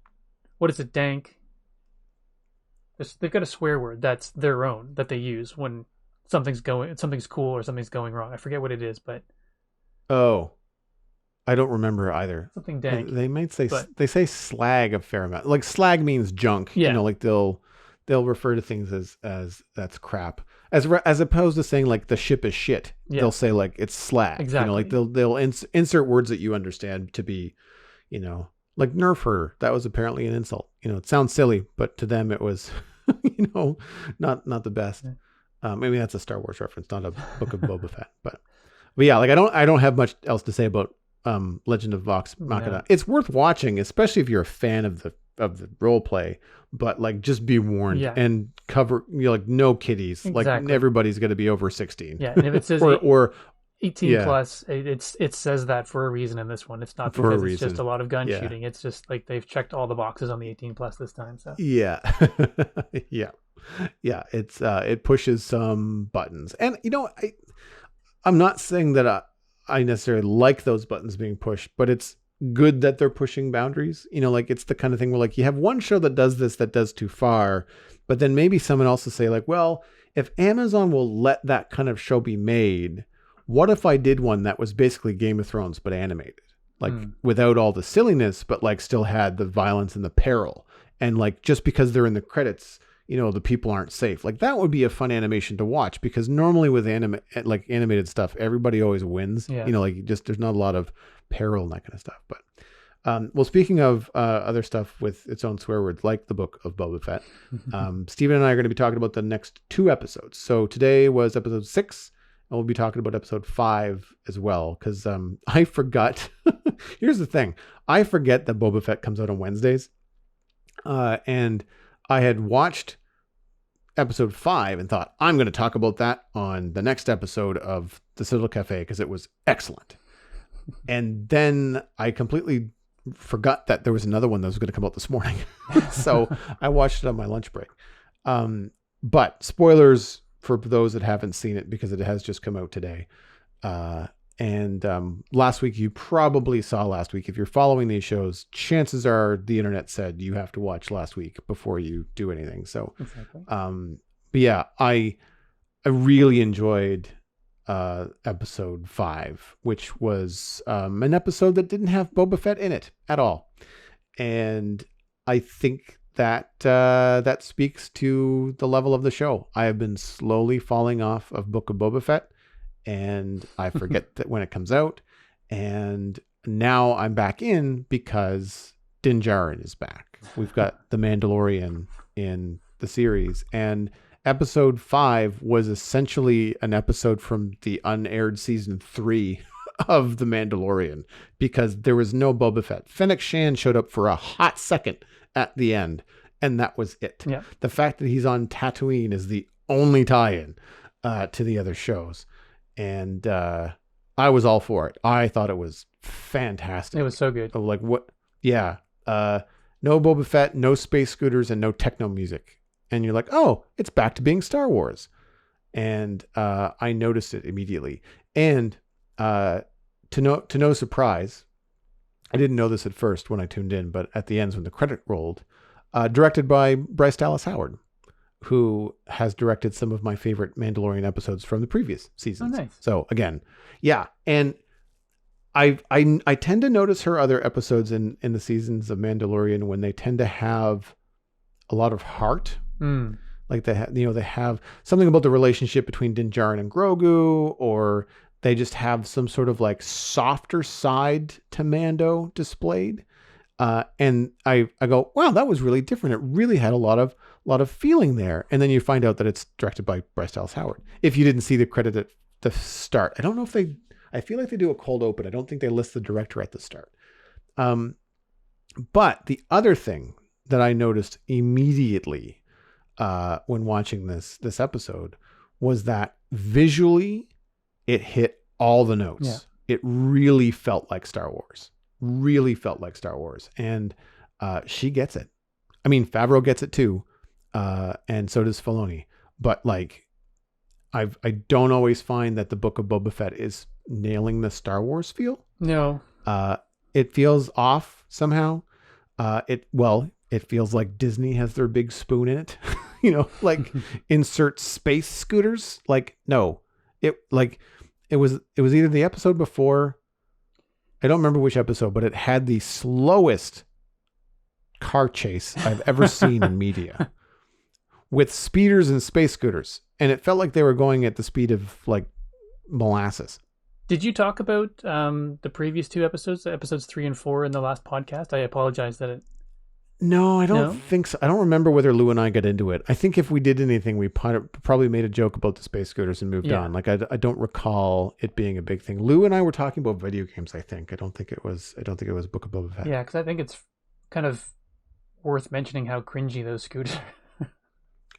what is it, dank? They've got a swear word that's their own that they use when something's cool or something's going wrong. I forget what it is, but I don't remember either. Something dank. They might say they say slag a fair amount. Like slag means junk. Yeah. Like they'll refer to things as that's crap. As opposed to saying like the ship is shit. Yeah. They'll say like it's slag. Exactly. Like they'll insert words that you understand to be, like nerf herder. That was apparently an insult. It sounds silly, but to them it was, not the best. Maybe that's a Star Wars reference, not a Book of Boba Fett. But yeah, like I don't have much else to say about Legend of Vox Machina. Yeah. It's worth watching, especially if you're a fan of the role play. But like, just be warned and cover. Like, no kiddies. Exactly. Like everybody's going to be over 16. Yeah, and if it says or 18 plus, it says that for a reason in this one. It's not because it's just a lot of gun shooting. It's just like they've checked all the boxes on the 18 plus this time. So yeah. It's it pushes some buttons, and I'm not saying that I necessarily like those buttons being pushed, but it's good that they're pushing boundaries. Like it's the kind of thing where like you have one show that does this that does too far, but then maybe someone else will say like, well, if Amazon will let that kind of show be made, what if I did one that was basically Game of Thrones but animated, like without all the silliness, but like still had the violence and the peril, and like just because they're in the credits, the people aren't safe. Like that would be a fun animation to watch, because normally with animated stuff, everybody always wins. Yeah. There's not a lot of peril and that kind of stuff. But well, speaking of other stuff with its own swear words, like the Book of Boba Fett, Stephen and I are going to be talking about the next 2 episodes. So today was episode 6, and we'll be talking about episode 5 as well, because I forgot. Here's the thing: I forget that Boba Fett comes out on Wednesdays, and I had watched episode 5 and thought, I'm going to talk about that on the next episode of the Citadel Cafe because it was excellent. And then I completely forgot that there was another one that was going to come out this morning. So I watched it on my lunch break. But spoilers for those that haven't seen it, because it has just come out today. And last week, you probably saw last week. If you're following these shows, chances are the internet said you have to watch last week before you do anything. So, exactly. But yeah, I really enjoyed episode 5, which was an episode that didn't have Boba Fett in it at all. And I think that that speaks to the level of the show. I have been slowly falling off of Book of Boba Fett, and I forget that when it comes out. And now I'm back in because Din Djarin is back. We've got The Mandalorian in the series, and episode 5 was essentially an episode from the unaired season 3 of The Mandalorian, because there was no Boba Fett. Fennec Shan showed up for a hot second at the end, and that was it. Yeah. The fact that he's on Tatooine is the only tie-in to the other shows. And I was all for it. I thought it was fantastic. It was so good. Like what? Yeah. No Boba Fett, no space scooters, and no techno music. And you're like, oh, it's back to being Star Wars. And I noticed it immediately. And to no surprise, I didn't know this at first when I tuned in, but at the end when the credit rolled, directed by Bryce Dallas Howard, who has directed some of my favorite Mandalorian episodes from the previous seasons. Oh, nice. So again, yeah. And I tend to notice her other episodes in the seasons of Mandalorian when they tend to have a lot of heart. Like they have something about the relationship between Din Djarin and Grogu, or they just have some sort of like softer side to Mando displayed. And I go, wow, that was really different. It really had a lot of feeling there. And then you find out that it's directed by Bryce Dallas Howard. If you didn't see the credit the start. I don't know if I feel like they do a cold open. I don't think they list the director at the start. But the other thing that I noticed immediately when watching this episode was that visually it hit all the notes. Yeah. It really felt like Star Wars. Really felt like Star Wars. And she gets it. I mean, Favreau gets it too. And so does Filoni. But like, I don't always find that the Book of Boba Fett is nailing the Star Wars feel. No. It feels off somehow. It feels like Disney has their big spoon in it. Like insert space scooters. Like, no, it was either the episode before. I don't remember which episode, but it had the slowest car chase I've ever seen in media with speeders and space scooters. And it felt like they were going at the speed of like molasses. Did you talk about the previous two episodes 3 and 4 in the last podcast? I apologize that it... No, I don't think so. I don't remember whether Lou and I got into it. I think if we did anything, we probably made a joke about the space scooters and moved on. Like I don't recall it being a big thing. Lou and I were talking about video games. I think. I don't think it was Book of Boba Fett. Yeah, because I think it's kind of worth mentioning how cringy those scooters are.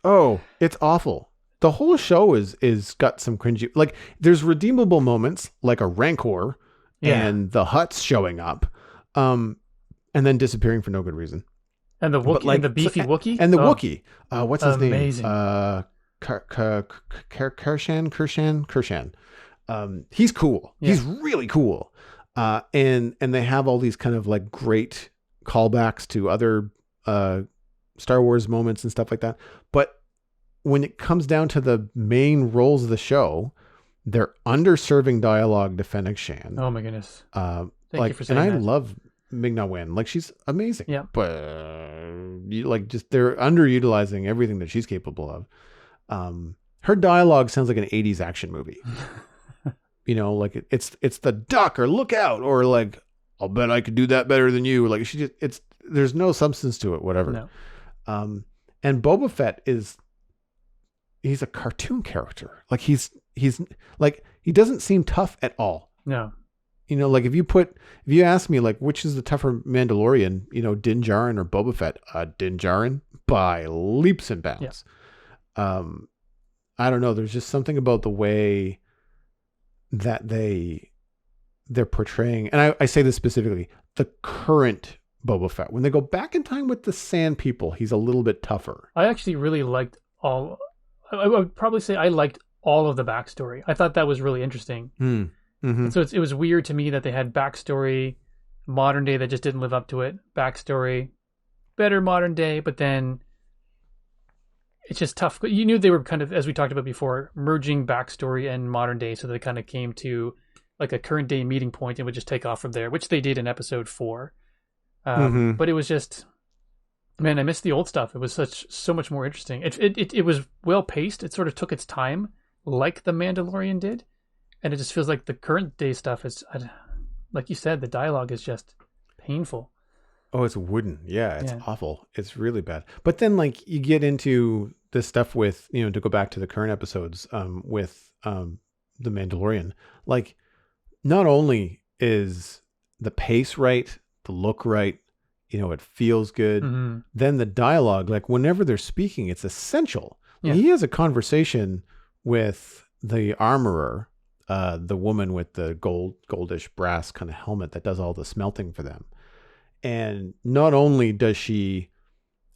Oh, it's awful. The whole show is got some cringy. Like there's redeemable moments, like a Rancor and the Hutts showing up, and then disappearing for no good reason. And the Wookiee, and the beefy Wookiee? And the Wookiee. What's his name? Amazing. Kirshan. He's cool. Yeah. He's really cool. And they have all these kind of like great callbacks to other Star Wars moments and stuff like that. But when it comes down to the main roles of the show, they're underserving dialogue to Fennec Shan. Oh my goodness. Thank you for saying that. And I love Ming-Na Wen. Like she's amazing. Yeah. But they're underutilizing everything that she's capable of. Her dialogue sounds like an 80s action movie. Like it's the duck or look out or like I'll bet I could do that better than you. Like there's no substance to it, whatever. No. And Boba Fett he's a cartoon character. Like he's like he doesn't seem tough at all. No. Like if you ask me like which is the tougher Mandalorian, Din Djarin or Boba Fett, Din Djarin by leaps and bounds. Yeah. I don't know. There's just something about the way that they're portraying, and I say this specifically, the current Boba Fett. When they go back in time with the Sand People, he's a little bit tougher. I actually really liked I would probably say I liked all of the backstory. I thought that was really interesting. Mm-hmm. So it was weird to me that they had backstory modern day that just didn't live up to it. Backstory better modern day, but then it's just tough. You knew they were kind of, as we talked about before, merging backstory and modern day, so they kind of came to like a current day meeting point and would just take off from there, which they did in episode 4. But it was just, man, I missed the old stuff. It was so much more interesting. It was well paced. It sort of took its time, like The Mandalorian did, and it just feels like the current day stuff is, like you said, the dialogue is just painful. Oh, it's wooden. Yeah, it's awful. It's really bad. But then, like, you get into this stuff with, to go back to the current episodes, with The Mandalorian. Like, not only is the pace right, the look right, it feels good. Mm-hmm. Then the dialogue, like whenever they're speaking, it's essential. Yeah. He has a conversation with the armorer, the woman with the goldish brass kind of helmet that does all the smelting for them. And not only does she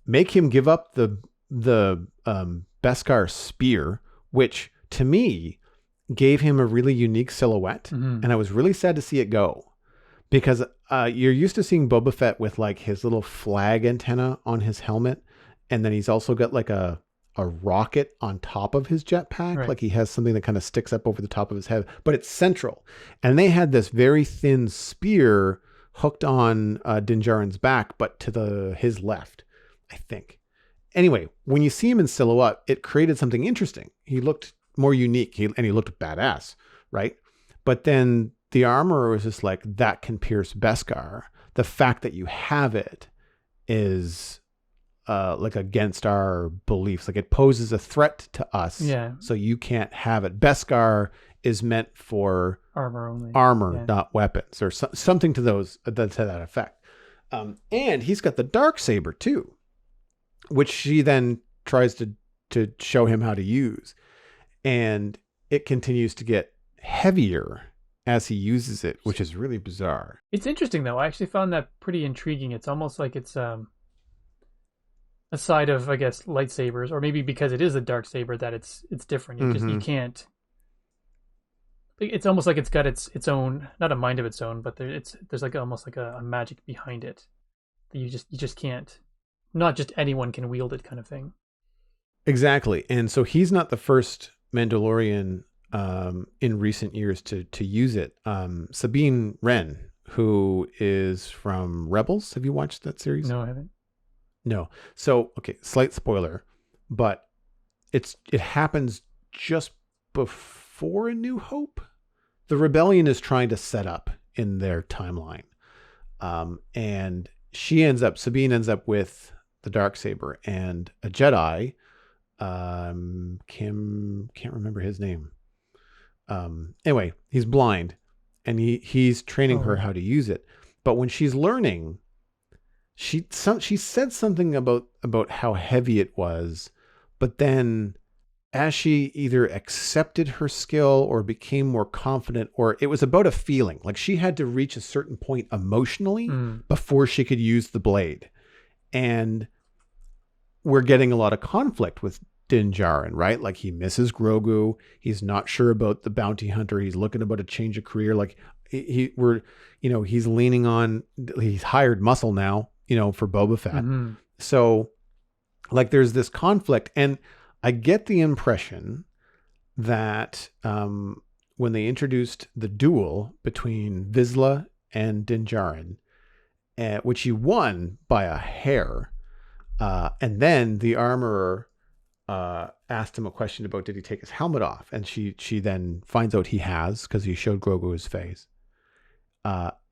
make him give up the Beskar spear, which to me gave him a really unique silhouette. Mm-hmm. And I was really sad to see it go, because you're used to seeing Boba Fett with like his little flag antenna on his helmet. And then he's also got like a rocket on top of his jetpack. Right. Like he has something that kind of sticks up over the top of his head, but it's central. And they had this very thin spear hooked on Din Djarin's back, but to his left, I think. Anyway, when you see him in silhouette, it created something interesting. He looked more unique, and he looked badass, right? But then the armorer was just like, that can pierce Beskar. The fact that you have it is like against our beliefs. Like it poses a threat to us. Yeah. So you can't have it. Beskar is meant for Armor only. armor, not weapons, or something to that effect. And he's got the Darksaber too, which she then tries to show him how to use. And it continues to get heavier as he uses it, which is really bizarre. It's interesting though. I actually found that pretty intriguing. It's almost like it's a side of, I guess, lightsabers, or maybe because it is a dark saber that it's different. You can't. It's almost like it's got its own, not a mind of its own, but there's like almost like a magic behind it that you just can't. Not just anyone can wield it, kind of thing. Exactly, and so he's not the first Mandalorian in recent years to use it. Sabine Wren, who is from Rebels. Have you watched that series? No, I haven't. No. So, okay, slight spoiler, but it happens just before A New Hope. The rebellion is trying to set up in their timeline. And Sabine ends up with the Darksaber, and a Jedi, can't remember his name. Anyway, he's blind, and he's training her how to use it. But when she's learning, she said something about how heavy it was, but then as she either accepted her skill or became more confident, or it was about a feeling, like she had to reach a certain point emotionally before she could use the blade. And we're getting a lot of conflict with Din Djarin, right? Like he misses Grogu. He's not sure about the bounty hunter. He's looking about a change of career. Like he's leaning on, he's hired muscle now, for Boba Fett. Mm-hmm. So like there's this conflict, and I get the impression that when they introduced the duel between Vizsla and Din Djarin, which he won by a hair, and then the armorer asked him a question about did he take his helmet off, and she then finds out he has, because he showed Grogu his face,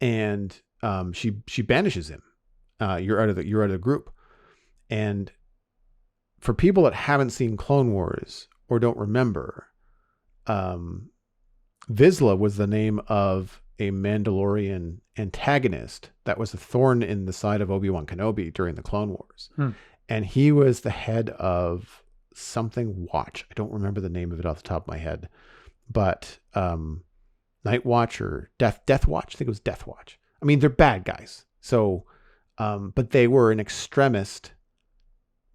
and she banishes him. You're out of the group. And for people that haven't seen Clone Wars or don't remember, Vizsla was the name of a Mandalorian antagonist that was a thorn in the side of Obi-Wan Kenobi during the Clone Wars. And he was the head of something Watch. I don't remember the name of it off the top of my head, but Night Watch or Death Watch. I think it was Death Watch. I mean, they're bad guys. So, but they were an extremist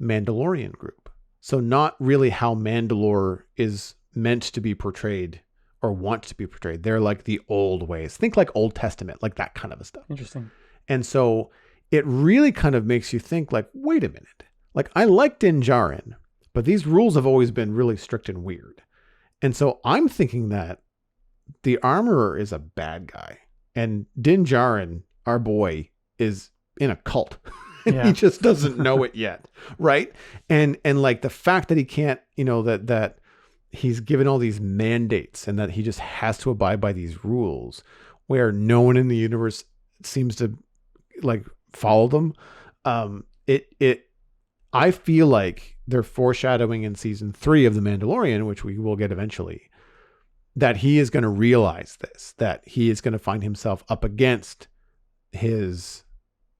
Mandalorian group. So not really how Mandalore is meant to be portrayed or want to be portrayed. They're like the old ways. Think like Old Testament, like that kind of a stuff. Interesting. And so it really kind of makes you think like, wait a minute. Like I like Din Djarin, but these rules have always been really strict and weird. And so I'm thinking that the armorer is a bad guy, and Din Djarin, our boy, is in a cult. And he just doesn't know it yet. Right. And like the fact that he can't, that he's given all these mandates and that he just has to abide by these rules where no one in the universe seems to like follow them. I feel like they're foreshadowing in season 3 of The Mandalorian, which we will get eventually, that he is going to realize this, that he is going to find himself up against his,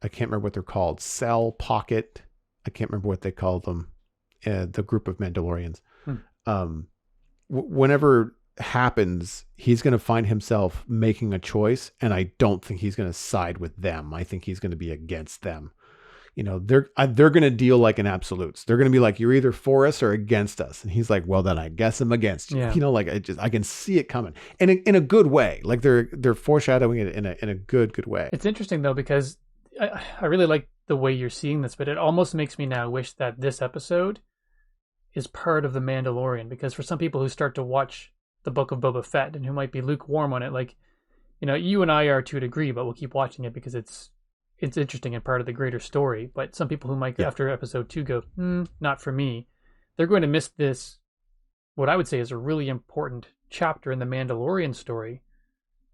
I can't remember what they're called, cell pocket. I can't remember what they call them, the group of Mandalorians. Whenever happens, he's going to find himself making a choice, and I don't think he's going to side with them. I think he's going to be against them. They're going to deal like in absolutes. They're going to be like, you're either for us or against us. And he's like, well, then I guess I'm against you. Yeah. Like I can see it coming, and in a good way. Like they're foreshadowing it in a good way. It's interesting though, because I really like the way you're seeing this, but it almost makes me now wish that this episode is part of The Mandalorian, because for some people who start to watch the Book of Boba Fett and who might be lukewarm on it, like, you and I are to a degree, but we'll keep watching it because it's interesting and part of the greater story. But some people who might after episode 2 go, not for me, they're going to miss this, what I would say is a really important chapter in the Mandalorian story.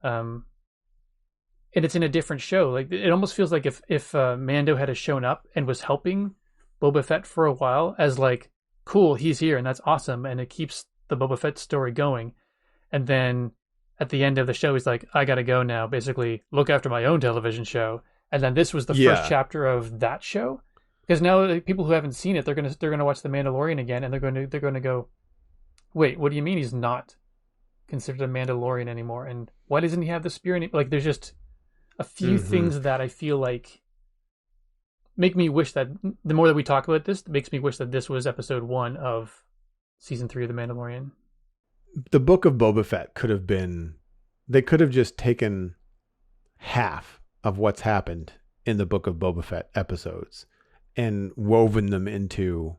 And it's in a different show. Like it almost feels like if Mando had shown up and was helping Boba Fett for a while as like, cool, he's here and that's awesome, and it keeps the Boba Fett story going. And then at the end of the show, he's like, I gotta go now. Basically, look after my own television show. And then this was the first chapter of that show, because now people who haven't seen it, they're gonna watch The Mandalorian again, and they're gonna go, wait, what do you mean he's not considered a Mandalorian anymore? And why doesn't he have the spear? Like, there's just a few things that I feel like make me wish that the more that we talk about this, it makes me wish that this was episode 1 of season 3 of The Mandalorian. The Book of Boba Fett could have been, they could have just taken half of what's happened in the Book of Boba Fett episodes and woven them into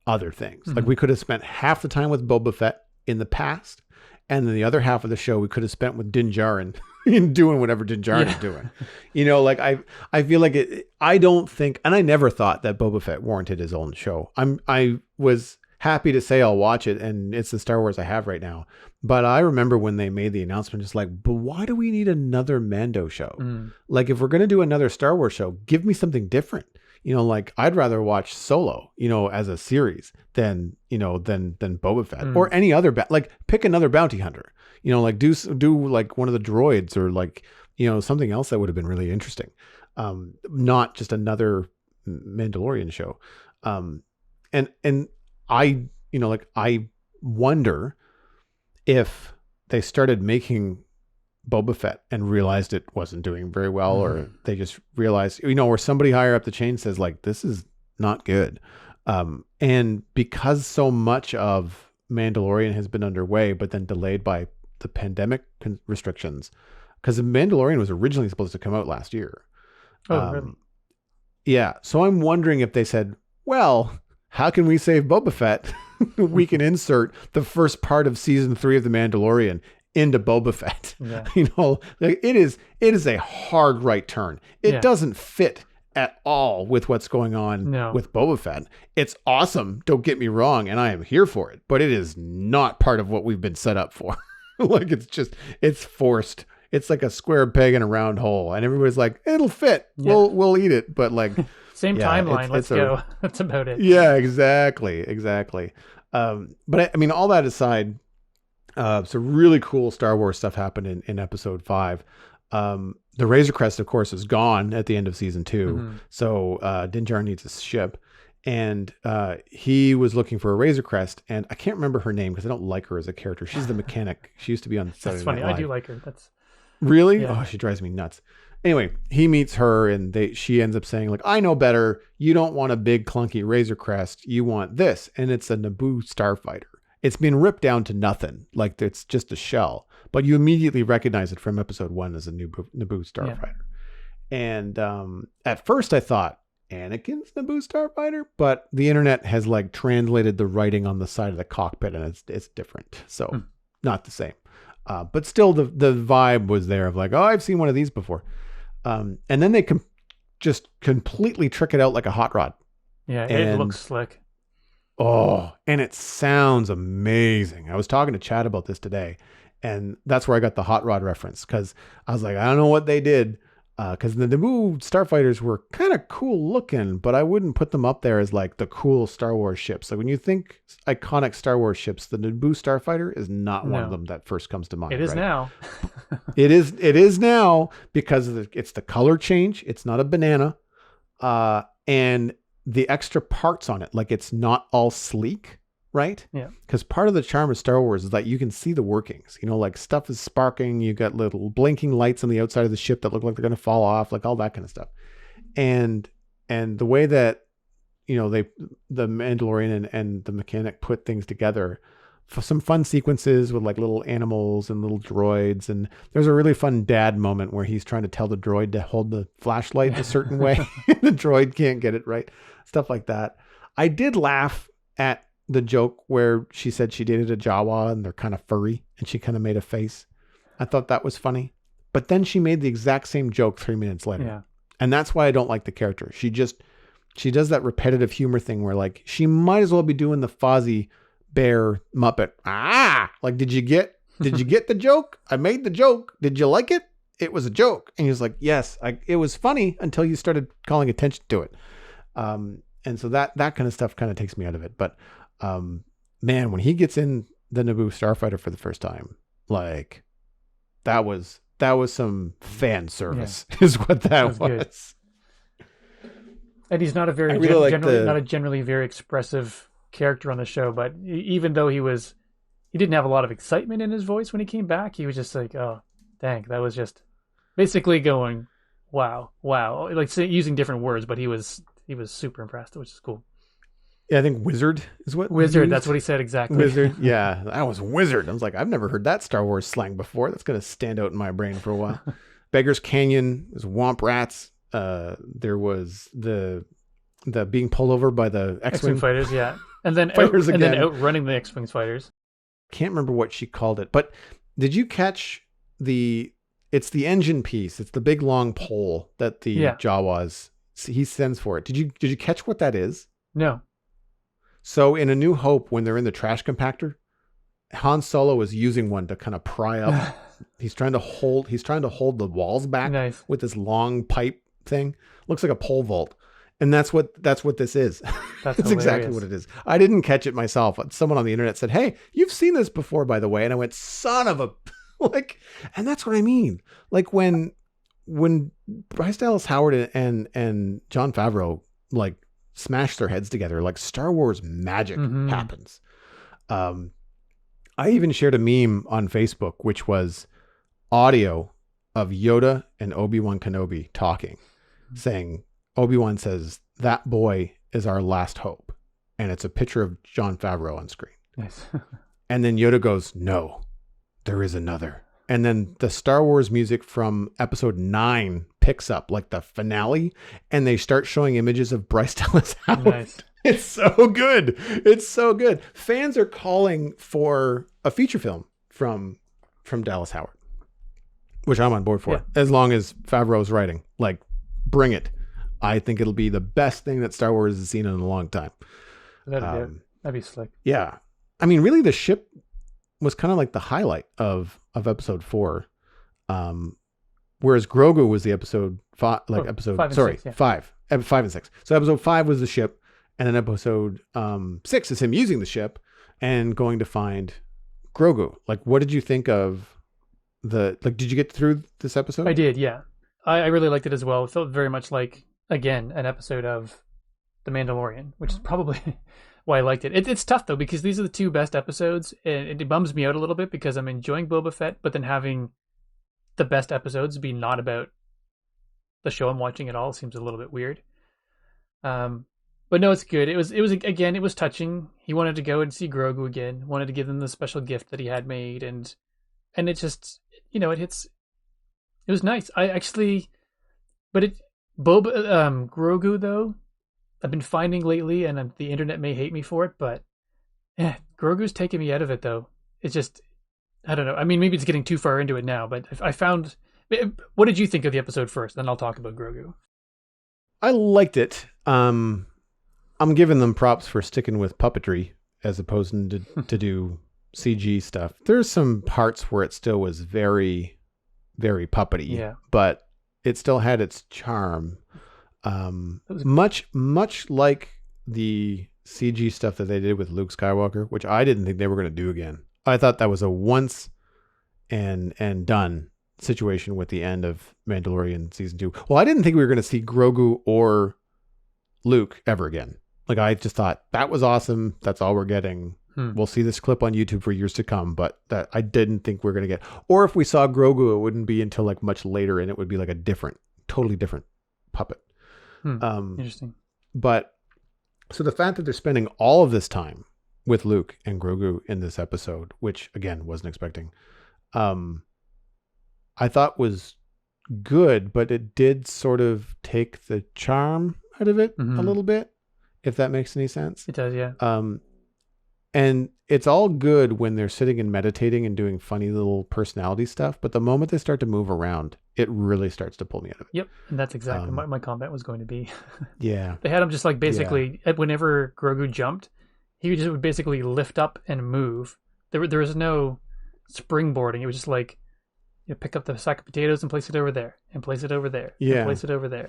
other things. Like, we could have spent half the time with Boba Fett in the past, and then the other half of the show we could have spent with Din Djarin doing whatever Din Djarin is doing. You know, like I feel like I don't think, and I never thought that Boba Fett warranted his own show. I was happy to say I'll watch it, and it's the Star Wars I have right now. But I remember when they made the announcement, just like, but why do we need another Mando show? Like, if we're going to do another Star Wars show, give me something different. You know, like, I'd rather watch Solo, you know, as a series than Boba Fett or any other, like, pick another bounty hunter, you know, like do like one of the droids, or like, you know, something else that would have been really interesting. Not just another Mandalorian show. And I, you know, like, I wonder if they started making Boba Fett and realized it wasn't doing very well, or they just realized, you know, or somebody higher up the chain says, like, this is not good. And because so much of Mandalorian has been underway, but then delayed by the pandemic restrictions, because the Mandalorian was originally supposed to come out last year. Really? Yeah. So I'm wondering if they said, well, how can we save Boba Fett? We can insert the first part of season 3 of The Mandalorian into Boba Fett. Yeah. You know, like, it is a hard right turn. It doesn't fit at all with what's going on with Boba Fett. It's awesome, don't get me wrong, and I am here for it, but it is not part of what we've been set up for. Like, it's forced. It's like a square peg in a round hole, and everybody's like, it'll fit. Yeah. We'll eat it, but like, same timeline. Let's go. That's about it. Yeah, exactly. But I mean, all that aside, so really cool Star Wars stuff happened in episode 5. The Razor Crest, of course, is gone at the end of season 2. So Din Djarin needs a ship, and he was looking for a Razor Crest, and I can't remember her name because I don't like her as a character. She's the mechanic. She used to be on Saturday That's funny. Night Live. I do like her. That's really? Yeah. Oh, she drives me nuts. Anyway, he meets her, and she ends up saying, like, I know better. You don't want a big clunky Razor Crest. You want this, and it's a Naboo starfighter. It's been ripped down to nothing. Like, it's just a shell. But you immediately recognize it from episode 1 as a Naboo starfighter. Yeah. And at first I thought, Anakin's Naboo starfighter? But the internet has, like, translated the writing on the side of the cockpit, and it's different. So not the same. But still the vibe was there of like, oh, I've seen one of these before. And then they just completely trick it out like a hot rod. Yeah, it looks slick. Oh, and it sounds amazing. I was talking to Chad about this today, and that's where I got the hot rod reference, because I was like, I don't know what they did, because the Naboo starfighters were kind of cool looking, but I wouldn't put them up there as like the cool Star Wars ships. Like, when you think iconic Star Wars ships, the Naboo starfighter is not one of them that first comes to mind. It is right? now. It is now, because it's the color change. It's not a banana, and the extra parts on it, like, it's not all sleek, right? Yeah. Because part of the charm of Star Wars is that you can see the workings. You know, like, stuff is sparking. You got little blinking lights on the outside of the ship that look like they're going to fall off, like all that kind of stuff. And the way that, you know, the Mandalorian and the mechanic put things together, for some fun sequences with like little animals and little droids. And there's a really fun dad moment where he's trying to tell the droid to hold the flashlight a certain way. The droid can't get it right. Stuff like that. I did laugh at the joke where she said she dated a Jawa and they're kind of furry, and she kind of made a face. I thought that was funny. But then she made the exact same joke 3 minutes later. Yeah. And that's why I don't like the character. She does that repetitive humor thing where, like, she might as well be doing the Fozzie Bear Muppet. Like, did you get the joke? I made the joke. Did you like it? It was a joke. And he was like, yes, it was funny until you started calling attention to it. And so that kind of stuff kind of takes me out of it. But man, when he gets in the Naboo starfighter for the first time, like that was some fan service is what that was. Good. And he's not a very not a generally very expressive character on the show, but even though he didn't have a lot of excitement in his voice when he came back, he was just like, oh, dang, that was just basically going, wow, like using different words, but he was super impressed, which is cool. Yeah, I think wizard is what wizard. That's what he said exactly. Wizard. Yeah, that was wizard. I was like, I've never heard that Star Wars slang before. That's going to stand out in my brain for a while. Beggar's Canyon is womp rats. There was the being pulled over by the X-Wing fighters, yeah, and then outrunning the X-Wing fighters. Can't remember what she called it, but did you catch it's the engine piece? It's the big long pole that the Jawas he sends for it. Did you catch what that is? No. So in A New Hope, when they're in the trash compactor, Han Solo is using one to kind of pry up. He's trying to hold the walls back with this long pipe thing. Looks like a pole vault. And that's what this is. That's exactly what it is. I didn't catch it myself. Someone on the internet said, "Hey, you've seen this before, by the way." And I went, "Son of a," like, and that's what I mean. Like when Bryce Dallas Howard and Jon Favreau like smash their heads together, like Star Wars magic happens. I even shared a meme on Facebook, which was audio of Yoda and Obi-Wan Kenobi talking, saying, Obi-Wan says, "That boy is our last hope." And it's a picture of Jon Favreau on screen. Nice. And then Yoda goes, "No, there is another." And then the Star Wars music from episode 9 picks up, like the finale, and they start showing images of Bryce Dallas Howard. Nice. It's so good. It's so good. Fans are calling for a feature film from Dallas Howard, which I'm on board for, as long as Favreau's writing. Like, bring it. I think it'll be the best thing that Star Wars has seen in a long time. That'd be slick. Yeah. I mean, really, the ship was kind of like the highlight of episode 4. Whereas Grogu was the episode 5, like episode, 5 and 6. So episode 5 was the ship. And then episode 6 is him using the ship and going to find Grogu. Like, what did you think of did you get through this episode? I did. Yeah. I really liked it as well. It felt very much like, again, an episode of The Mandalorian, which is probably why I liked it. It's tough though, because these are the two best episodes, and it bums me out a little bit because I'm enjoying Boba Fett, but then having the best episodes be not about the show I'm watching at all seems a little bit weird. But no, it's good. It was again, it was touching. He wanted to go and see Grogu again, wanted to give them the special gift that he had made, and it just, it was nice. Grogu though, I've been finding lately, and the internet may hate me for it, but Grogu's taking me out of it though. It's just, I don't know. I mean, maybe it's getting too far into it now, but I found. What did you think of the episode first? Then I'll talk about Grogu. I liked it. I'm giving them props for sticking with puppetry as opposed to do CG stuff. There's some parts where it still was very, very puppety, but it still had its charm. Much like the CG stuff that they did with Luke Skywalker, which I didn't think they were going to do again. I thought that was a once and done situation with the end of Mandalorian season 2. Well, I didn't think we were going to see Grogu or Luke ever again. Like, I just thought that was awesome. That's all we're getting. We'll see this clip on YouTube for years to come, but that I didn't think we were going to get. Or if we saw Grogu, it wouldn't be until like much later, and it would be like a totally different puppet. Interesting. But so the fact that they're spending all of this time with Luke and Grogu in this episode, which again wasn't expecting, I thought was good, but it did sort of take the charm out of it a little bit, if that makes any sense. It does, yeah. And it's all good when they're sitting and meditating and doing funny little personality stuff, but the moment they start to move around, it really starts to pull me out of it. Yep, and that's exactly what my comment was going to be. Yeah. They had him just like basically, whenever Grogu jumped, he just would basically lift up and move. There was no springboarding. It was just like, pick up the sack of potatoes and place it over there, and place it over there, and place it over there.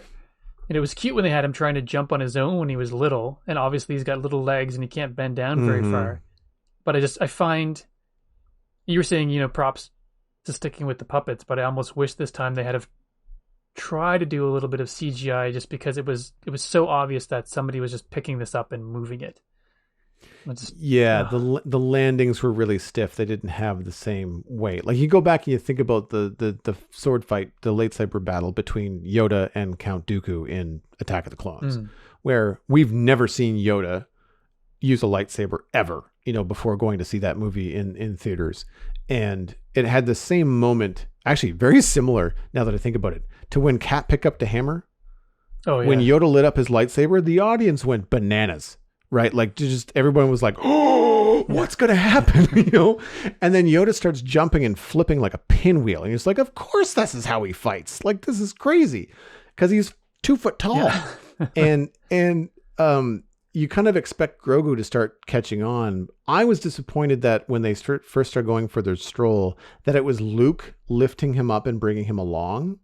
And it was cute when they had him trying to jump on his own when he was little, and obviously he's got little legs and he can't bend down very far. But I find you were saying, props to sticking with the puppets, but I almost wish this time they had have tried to do a little bit of CGI, just because it was so obvious that somebody was just picking this up and moving it. The landings were really stiff. They didn't have the same weight. Like, you go back and you think about the sword fight, the lightsaber battle between Yoda and Count Dooku in Attack of the Clones, where we've never seen Yoda use a lightsaber ever, before going to see that movie in theaters. And it had the same moment, actually very similar, now that I think about it, to when Cat picked up the hammer. Oh, yeah. When Yoda lit up his lightsaber, the audience went bananas. Right? Like, just everyone was like, oh, what's going to happen? And then Yoda starts jumping and flipping like a pinwheel. And he's like, of course, this is how he fights. Like, this is crazy, because he's 2 foot tall. Yeah. and you kind of expect Grogu to start catching on. I was disappointed that when they first started going for their stroll, that it was Luke lifting him up and bringing him along.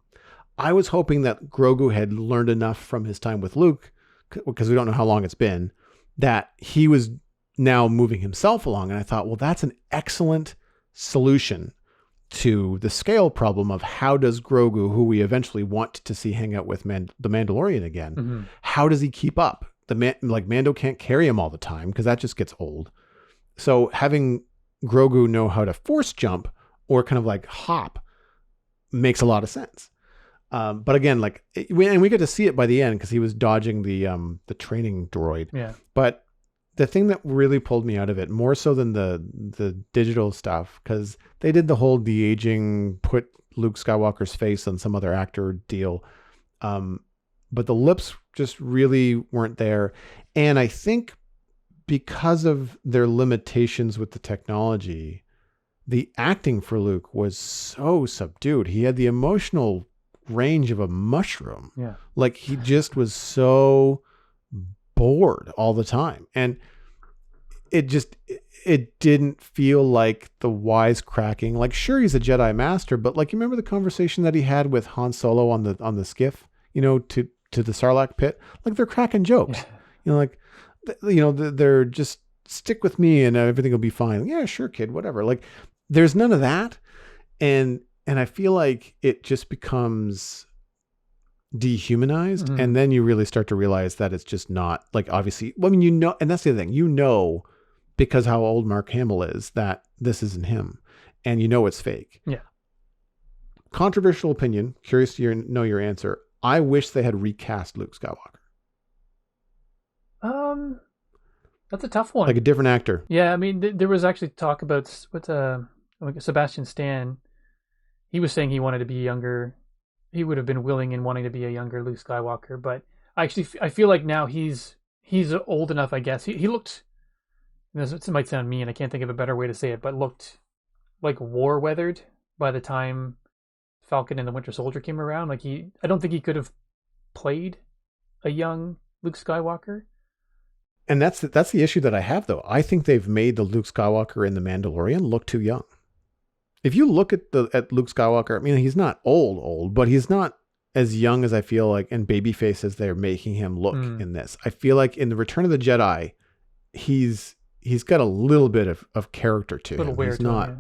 I was hoping that Grogu had learned enough from his time with Luke, because we don't know how long it's been, that he was now moving himself along. And I thought, well, that's an excellent solution to the scale problem of how does Grogu, who we eventually want to see hang out with the Mandalorian again, how does he keep up? Mando can't carry him all the time, because that just gets old. So having Grogu know how to force jump or kind of like hop makes a lot of sense. But again, we get to see it by the end, because he was dodging the training droid. Yeah. But the thing that really pulled me out of it, more so than the digital stuff, because they did the whole de-aging, put Luke Skywalker's face on some other actor deal. But the lips just really weren't there. And I think because of their limitations with the technology, the acting for Luke was so subdued. He had the emotional range of a mushroom. Yeah. Like, he just was so bored all the time. And it didn't feel like the wisecracking. Like, sure, he's a Jedi master, but like, you remember the conversation that he had with Han Solo on the skiff, to the Sarlacc pit? Like, they're cracking jokes. Yeah. They're just, stick with me and everything will be fine. Yeah, sure, kid, whatever. Like, there's none of that. And I feel like it just becomes dehumanized. And then you really start to realize that it's just not, like, obviously, and that's the other thing, because how old Mark Hamill is, that this isn't him, and it's fake. Yeah. Controversial opinion. Curious to know your answer. I wish they had recast Luke Skywalker. That's a tough one. Like a different actor. Yeah, I mean, there was actually talk about Sebastian Stan. He was saying he wanted to be younger. He would have been willing and wanting to be a younger Luke Skywalker, but I feel like now he's old enough, I guess. He looked, this might sound mean, I can't think of a better way to say it, but looked like war weathered by the time Falcon and the Winter Soldier came around. Like, I don't think he could have played a young Luke Skywalker. And that's the issue that I have, though. I think they've made the Luke Skywalker in The Mandalorian look too young. If you look at Luke Skywalker, I mean, he's not old, but he's not as young as I feel like, and babyface as they're making him look in this. I feel like in the Return of the Jedi, he's got a little bit of character to him. He's not,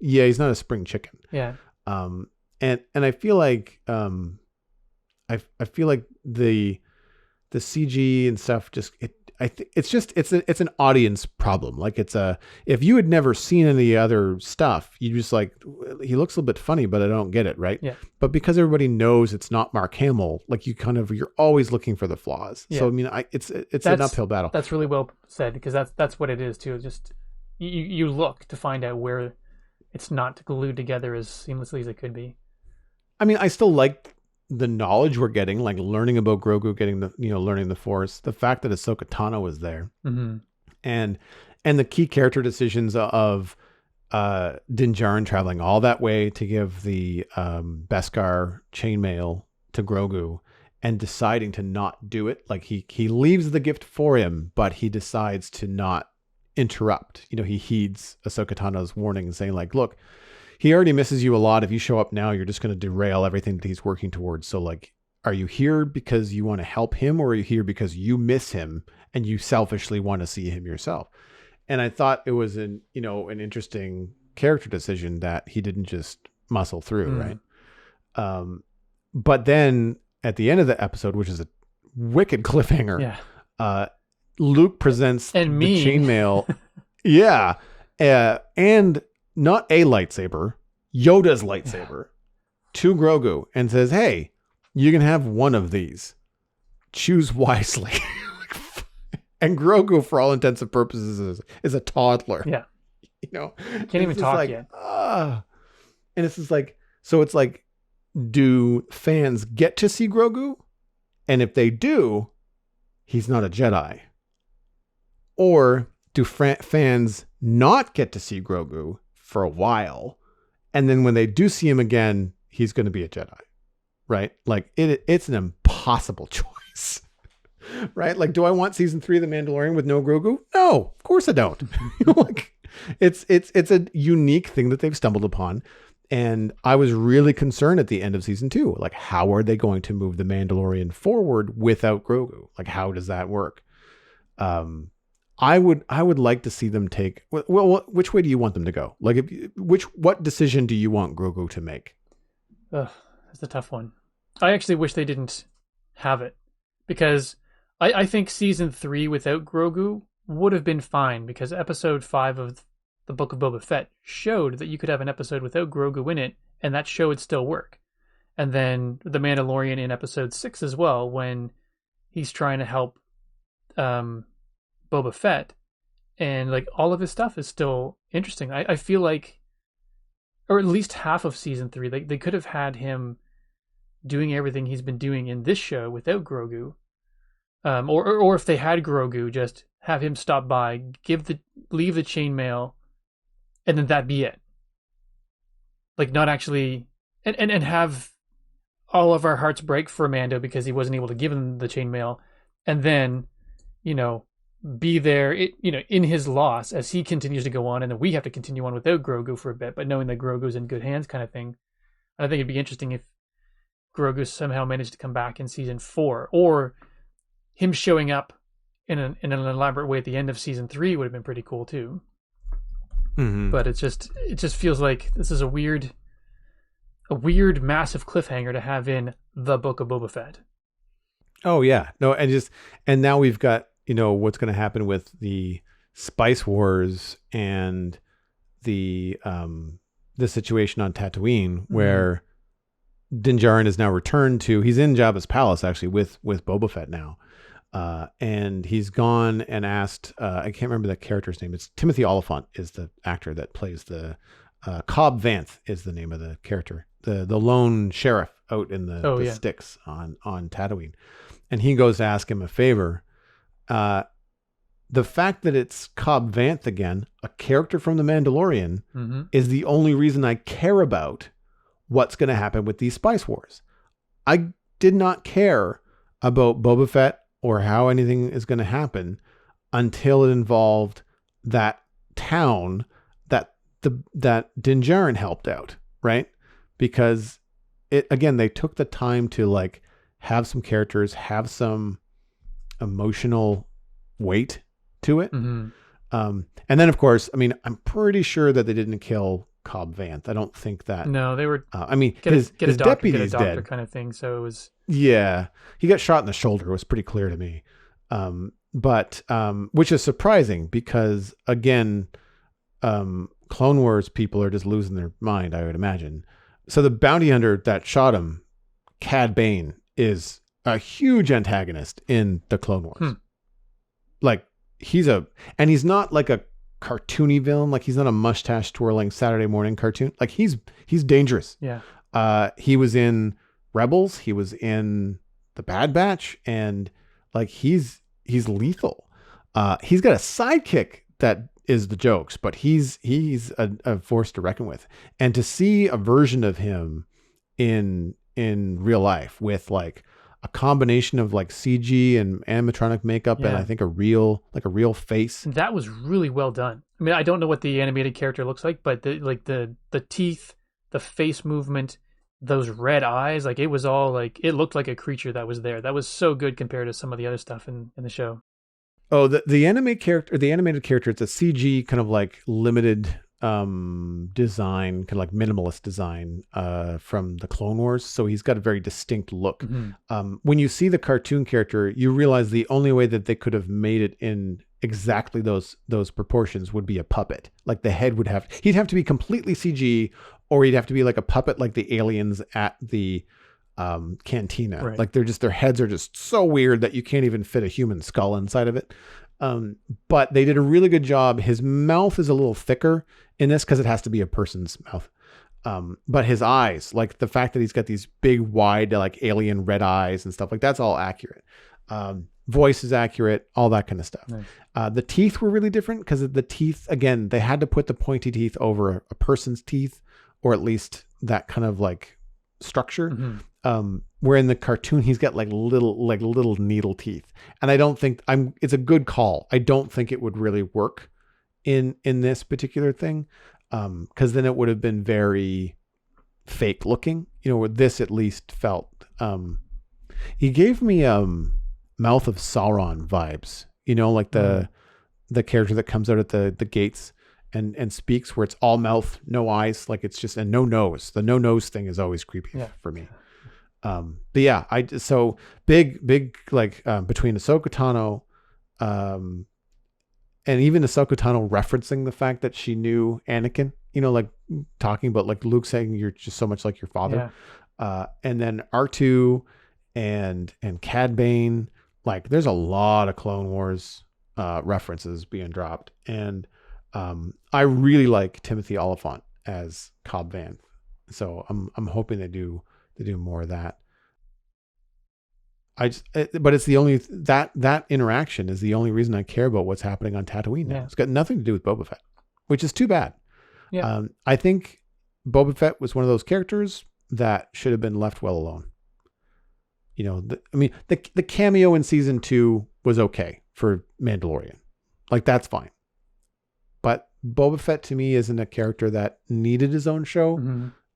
he's not a spring chicken. Yeah. And I feel like, I feel like the CG and stuff it's an audience problem. Like, if you had never seen any other stuff, you just like, he looks a little bit funny, but I don't get it. Right. Yeah. But because everybody knows it's not Mark Hamill, like, you're always looking for the flaws. Yeah. So, I mean, it's an uphill battle. That's really well said, because that's what it is too. Just, you look to find out where it's not glued together as seamlessly as it could be. I mean, I still like the knowledge we're getting, like learning about Grogu, learning the Force, the fact that Ahsoka Tano was there, and the key character decisions of Din Djarin traveling all that way to give the Beskar chainmail to Grogu, and deciding to not do it. Like, he leaves the gift for him, but he decides to not interrupt. He heeds Ahsoka Tano's warning, saying like, look, he already misses you a lot. If you show up now, you're just going to derail everything that he's working towards. So, like, Are you here because you want to help him, or are you here because you miss him and you selfishly want to see him yourself? And I thought it was an interesting character decision that he didn't just muscle through, right? But then at the end of the episode, which is a wicked cliffhanger, Luke presents the chainmail. Yeah. And not a lightsaber, Yoda's lightsaber, to Grogu and says, hey, you can have one of these. Choose wisely. And Grogu, for all intents and purposes, is a toddler. Yeah. Can't even talk yet. And it's just like, so it's like, do fans get to see Grogu? And if they do, he's not a Jedi. Or do fans not get to see Grogu for a while, and then when they do see him again, he's going to be a Jedi, right? Like it's an impossible choice, right? Like, do I want season 3 of The Mandalorian with no Grogu? No, of course I don't. Like, it's a unique thing that they've stumbled upon, and I was really concerned at the end of season 2, like, how are they going to move The Mandalorian forward without Grogu? Like, how does that work? I would like to see them take, well, which way do you want them to go? Like, what decision do you want Grogu to make? That's a tough one. I actually wish they didn't have it, because I think season 3 without Grogu would have been fine, because episode 5 of the Book of Boba Fett showed that you could have an episode without Grogu in it, and that show would still work. And then The Mandalorian in episode 6 as well, when he's trying to help Boba Fett, and like all of his stuff is still interesting. I feel like, or at least half of season 3, they could have had him doing everything he's been doing in this show without Grogu, or if they had Grogu, just have him stop by, leave the chainmail, and then that be it. Like, not actually, and have all of our hearts break for Mando because he wasn't able to give him the chainmail, and then, be there, in his loss as he continues to go on, and then we have to continue on without Grogu for a bit, but knowing that Grogu's in good hands, kind of thing. I think it'd be interesting if Grogu somehow managed to come back in season 4, or him showing up in an elaborate way at the end of season 3 would have been pretty cool too. Mm-hmm. But it just feels like this is a weird massive cliffhanger to have in the Book of Boba Fett. Oh yeah, no, and now we've got, what's going to happen with the Spice Wars and the situation on Tatooine, where Din Djarin is now returned to. He's in Jabba's palace actually with Boba Fett now, and he's gone and asked. I can't remember the character's name. It's Timothy Oliphant is the actor that plays the Cobb Vanth is the name of the character, the lone sheriff out in the sticks on Tatooine, and he goes to ask him a favor. The fact that it's Cobb Vanth again, a character from The Mandalorian, is the only reason I care about what's going to happen with these Spice Wars. I did not care about Boba Fett or how anything is going to happen until it involved that town that Din Djarin helped out, right? Because they took the time to like have some characters, have some emotional weight to it. And then of course, I'm pretty sure that they didn't kill Cobb Vanth. I don't think that. No, they were. His deputy is dead, kind of thing. So it was. Yeah, he got shot in the shoulder. It was pretty clear to me. But which is surprising because again, Clone Wars people are just losing their mind, I would imagine. So the bounty hunter that shot him, Cad Bane, is a huge antagonist in the Clone Wars. Like he's not like a cartoony villain. Like he's not a mustache twirling Saturday morning cartoon. Like he's dangerous. Yeah. He was in Rebels. He was in the Bad Batch, and like he's lethal. He's got a sidekick that is the jokes, but he's a force to reckon with. And to see a version of him in real life with like a combination of like CG and animatronic makeup, and I think a real face. That was really well done. I mean, I don't know what the animated character looks like, but the teeth, the face movement, those red eyes, like it was all like, it looked like a creature that was there. That was so good compared to some of the other stuff in the show. Oh, the anime character, the animated character, it's a CG kind of like limited design, kind of like minimalist design from the Clone Wars. So he's got a very distinct look. When you see the cartoon character, you realize the only way that they could have made it in exactly those proportions would be a puppet. Like the head he'd have to be completely CG, or he'd have to be like a puppet, like the aliens at the cantina. Right. Like their heads are just so weird that you can't even fit a human skull inside of it. But they did a really good job. His mouth is a little thicker in this because it has to be a person's mouth. But his eyes, like the fact that he's got these big, wide, like alien red eyes and stuff, like that's all accurate. Voice is accurate, all that kind of stuff. Nice. The teeth were really different because the teeth, again, they had to put the pointy teeth over a person's teeth, or at least that kind of like structure. Where in the cartoon he's got like little needle teeth, and I don't think it's a good call. I don't think it would really work in this particular thing, because then it would have been very fake looking. Where this at least felt. He gave me Mouth of Sauron vibes. Like the character that comes out at the gates and speaks, where it's all mouth, no eyes, like it's just, and no nose. The no nose thing is always creepy for me. But yeah, so big like between Ahsoka Tano, and even Ahsoka Tano referencing the fact that she knew Anakin, like talking about like Luke saying you're just so much like your father, and then R2 and Cad Bane, like there's a lot of Clone Wars references being dropped, and I really like Timothy Oliphant as Cobb Vanth, so I'm hoping they do more of that. But it's the only that interaction is the only reason I care about what's happening on Tatooine now. It's got nothing to do with Boba Fett, which is too bad. I think Boba Fett was one of those characters that should have been left well alone. The cameo in season 2 was okay for Mandalorian, like that's fine. But Boba Fett to me isn't a character that needed his own show.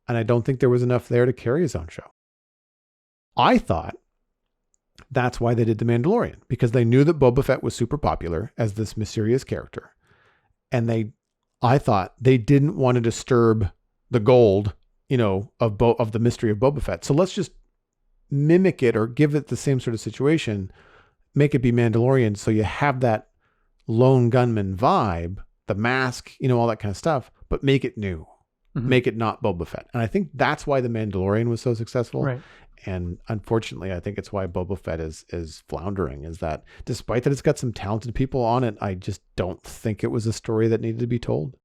And I don't think there was enough there to carry his own show. I thought that's why they did The Mandalorian, because they knew that Boba Fett was super popular as this mysterious character. And I thought they didn't want to disturb the gold, of the mystery of Boba Fett. So let's just mimic it or give it the same sort of situation, make it be Mandalorian. So you have that lone gunman vibe, the mask, all that kind of stuff, but make it new. Make it not Boba Fett. And I think that's why The Mandalorian was so successful. Right. And unfortunately, I think it's why Boba Fett is floundering, is that despite that it's got some talented people on it, I just don't think it was a story that needed to be told.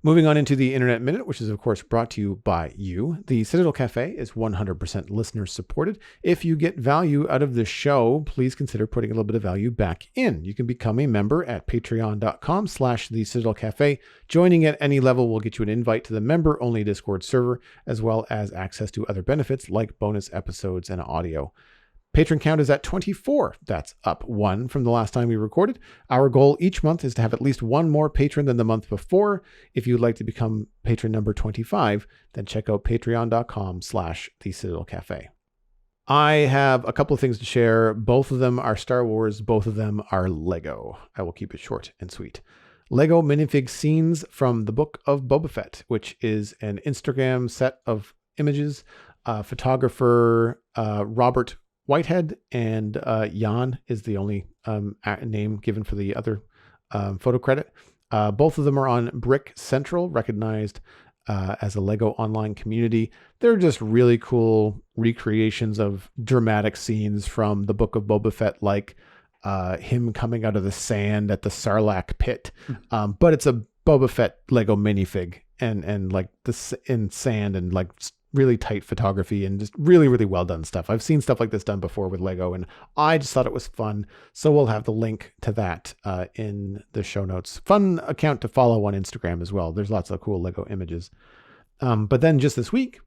Moving on into the Internet Minute, which is, of course, brought to you by you. The Citadel Cafe is 100% listener supported. If you get value out of this show, please consider putting a little bit of value back in. You can become a member at patreon.com/the Citadel Cafe. Joining at any level will get you an invite to the member-only Discord server, as well as access to other benefits like bonus episodes and audio. Patron count is at 24. That's up 1 from the last time we recorded. Our goal each month is to have at least one more patron than the month before. If you'd like to become patron number 25, then check out patreon.com/the Citadel Cafe. I have a couple of things to share. Both of them are Star Wars. Both of them are Lego. I will keep it short and sweet. Lego minifig scenes from the Book of Boba Fett, which is an Instagram set of images. Photographer Robert Whitehead, and Jan is the only name given for the other photo credit. Both of them are on Brick Central, recognized as a Lego online community. They're just really cool recreations of dramatic scenes from the Book of Boba Fett, like him coming out of the sand at the Sarlacc pit. But it's a Boba Fett Lego minifig, and like this in sand, and like really tight photography, and just really, really well done stuff. I've seen stuff like this done before with Lego, and I just thought it was fun. So we'll have the link to that in the show notes. Fun account to follow on Instagram as well. There's lots of cool Lego images. But then just this week,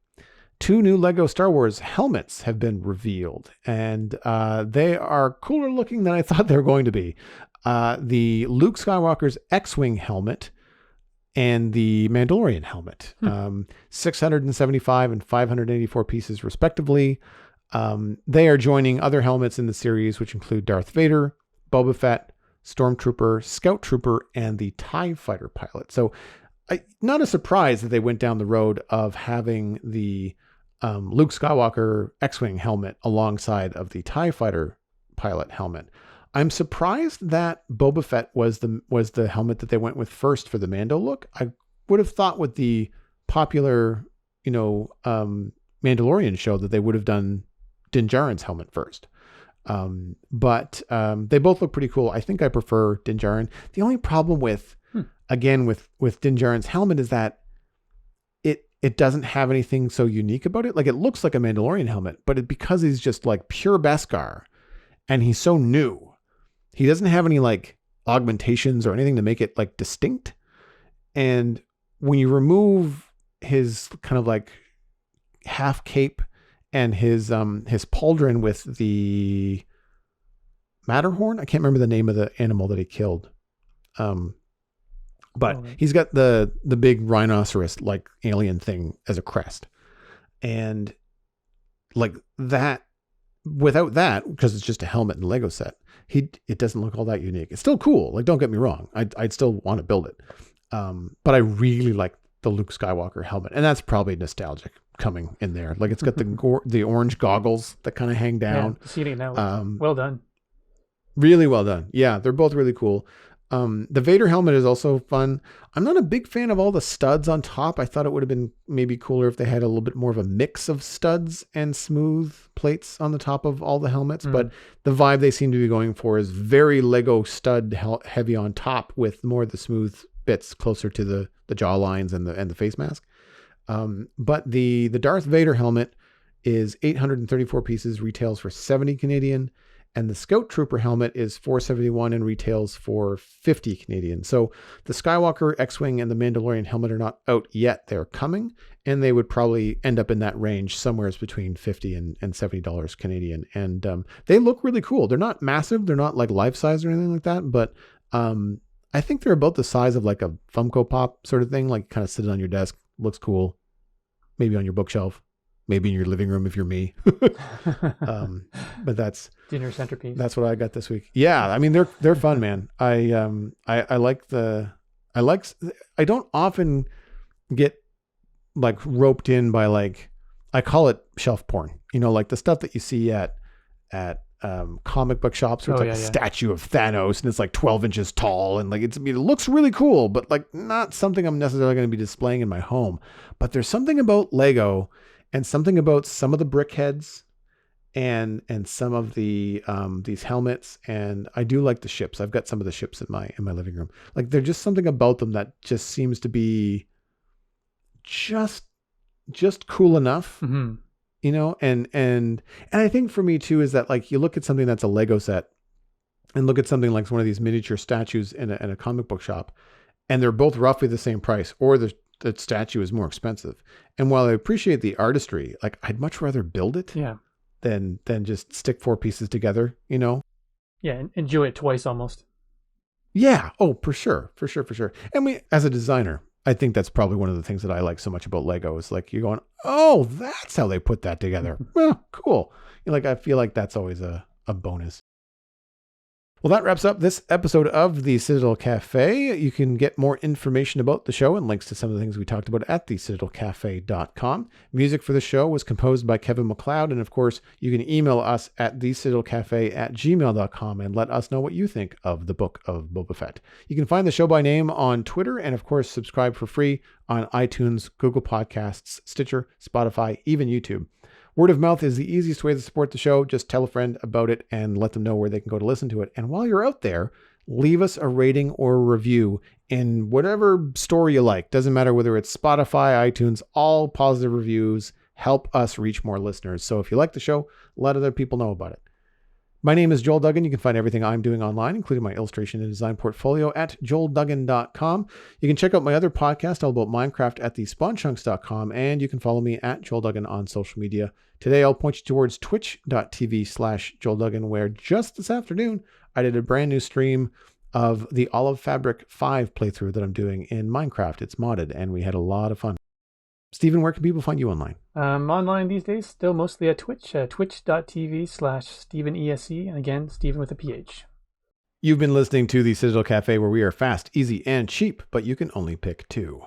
2 new Lego Star Wars helmets have been revealed, and they are cooler looking than I thought they were going to be. The Luke Skywalker's X-Wing helmet and the Mandalorian helmet. 675 and 584 pieces respectively. They are joining other helmets in the series, which include Darth Vader, Boba Fett, Stormtrooper, Scout Trooper, and the TIE Fighter pilot. So not a surprise that they went down the road of having the Luke Skywalker X-Wing helmet alongside of the TIE Fighter pilot helmet. I'm surprised that Boba Fett was the helmet that they went with first for the Mando look. I would have thought with the popular, Mandalorian show that they would have done Din Djarin's helmet first. But they both look pretty cool. I think I prefer Din Djarin. The only problem with Din Djarin's helmet is that it doesn't have anything so unique about it. Like, it looks like a Mandalorian helmet, but because he's just like pure Beskar and he's so new, he doesn't have any like augmentations or anything to make it like distinct. And when you remove his kind of like half cape and his pauldron with the Matterhorn, I can't remember the name of the animal that he killed. But he's got the big rhinoceros like alien thing as a crest. And like that, without that, because it's just a helmet and Lego set, it doesn't look all that unique. It's still cool. Like, don't get me wrong. I'd still want to build it. But I really like the Luke Skywalker helmet. And that's probably nostalgic coming in there. Like, it's got the orange goggles that kind of hang down. Yeah, seeing it now. Well done. Really well done. Yeah, they're both really cool. The Vader helmet is also fun. I'm not a big fan of all the studs on top. I thought it would have been maybe cooler if they had a little bit more of a mix of studs and smooth plates on the top of all the helmets. But the vibe they seem to be going for is very Lego stud heavy on top, with more of the smooth bits closer to the jaw lines and the face mask. But the Darth Vader helmet is 834 pieces, retails for 70 Canadian. And the Scout Trooper helmet is 471 and retails for 50 Canadian. So the Skywalker X-Wing and the Mandalorian helmet are not out yet. They're coming, and they would probably end up in that range, somewhere between $50 and $70 Canadian. And they look really cool. They're not massive. They're not like life size or anything like that. But I think they're about the size of like a Funko Pop sort of thing. Like, kind of sit on your desk. Looks cool. Maybe on your bookshelf. Maybe in your living room if you're me. But that's dinner centerpiece. That's what I got this week. Yeah, I mean they're fun, man. I don't often get like roped in by, like, I call it shelf porn. Like the stuff that you see at comic book shops where it's a statue of Thanos and it's like 12 inches tall and like it looks really cool, but like not something I'm necessarily going to be displaying in my home. But there's something about Lego and something about some of the brick heads and some of the these helmets, and I do like the ships. I've got some of the ships in my living room. Like, there's just something about them that just seems to be just cool enough, and I think for me too is that, like, you look at something that's a Lego set and look at something like one of these miniature statues in a comic book shop, and they're both roughly the same price, or the statue is more expensive. And while I appreciate the artistry, like, I'd much rather build it than just stick 4 pieces together, Yeah, and enjoy it twice almost. Yeah. Oh, for sure. And as a designer, I think that's probably one of the things that I like so much about Lego is, like, you're going, oh, that's how they put that together. Well, cool. I feel like that's always a bonus. Well, that wraps up this episode of the Citadel Cafe. You can get more information about the show and links to some of the things we talked about at thecitadelcafe.com. Music for the show was composed by Kevin MacLeod. And of course, you can email us at thecitadelcafe@gmail.com and let us know what you think of the Book of Boba Fett. You can find the show by name on Twitter and of course, subscribe for free on iTunes, Google Podcasts, Stitcher, Spotify, even YouTube. Word of mouth is the easiest way to support the show. Just tell a friend about it and let them know where they can go to listen to it. And while you're out there, leave us a rating or a review in whatever store you like. Doesn't matter whether it's Spotify, iTunes, all positive reviews help us reach more listeners. So if you like the show, let other people know about it. My name is Joel Duggan. You can find everything I'm doing online, including my illustration and design portfolio at joelduggan.com. You can check out my other podcast all about Minecraft at thespawnchunks.com, and you can follow me at Joel Duggan on social media. Today, I'll point you towards twitch.tv/Joel Duggan, where just this afternoon, I did a brand new stream of the Olive Fabric 5 playthrough that I'm doing in Minecraft. It's modded, and we had a lot of fun. Stephen, where can people find you online? Online these days, still mostly at Twitch, twitch.tv/StephenESE, and again, Stephen with a PH. You've been listening to the Citadel Cafe, where we are fast, easy, and cheap, but you can only pick two.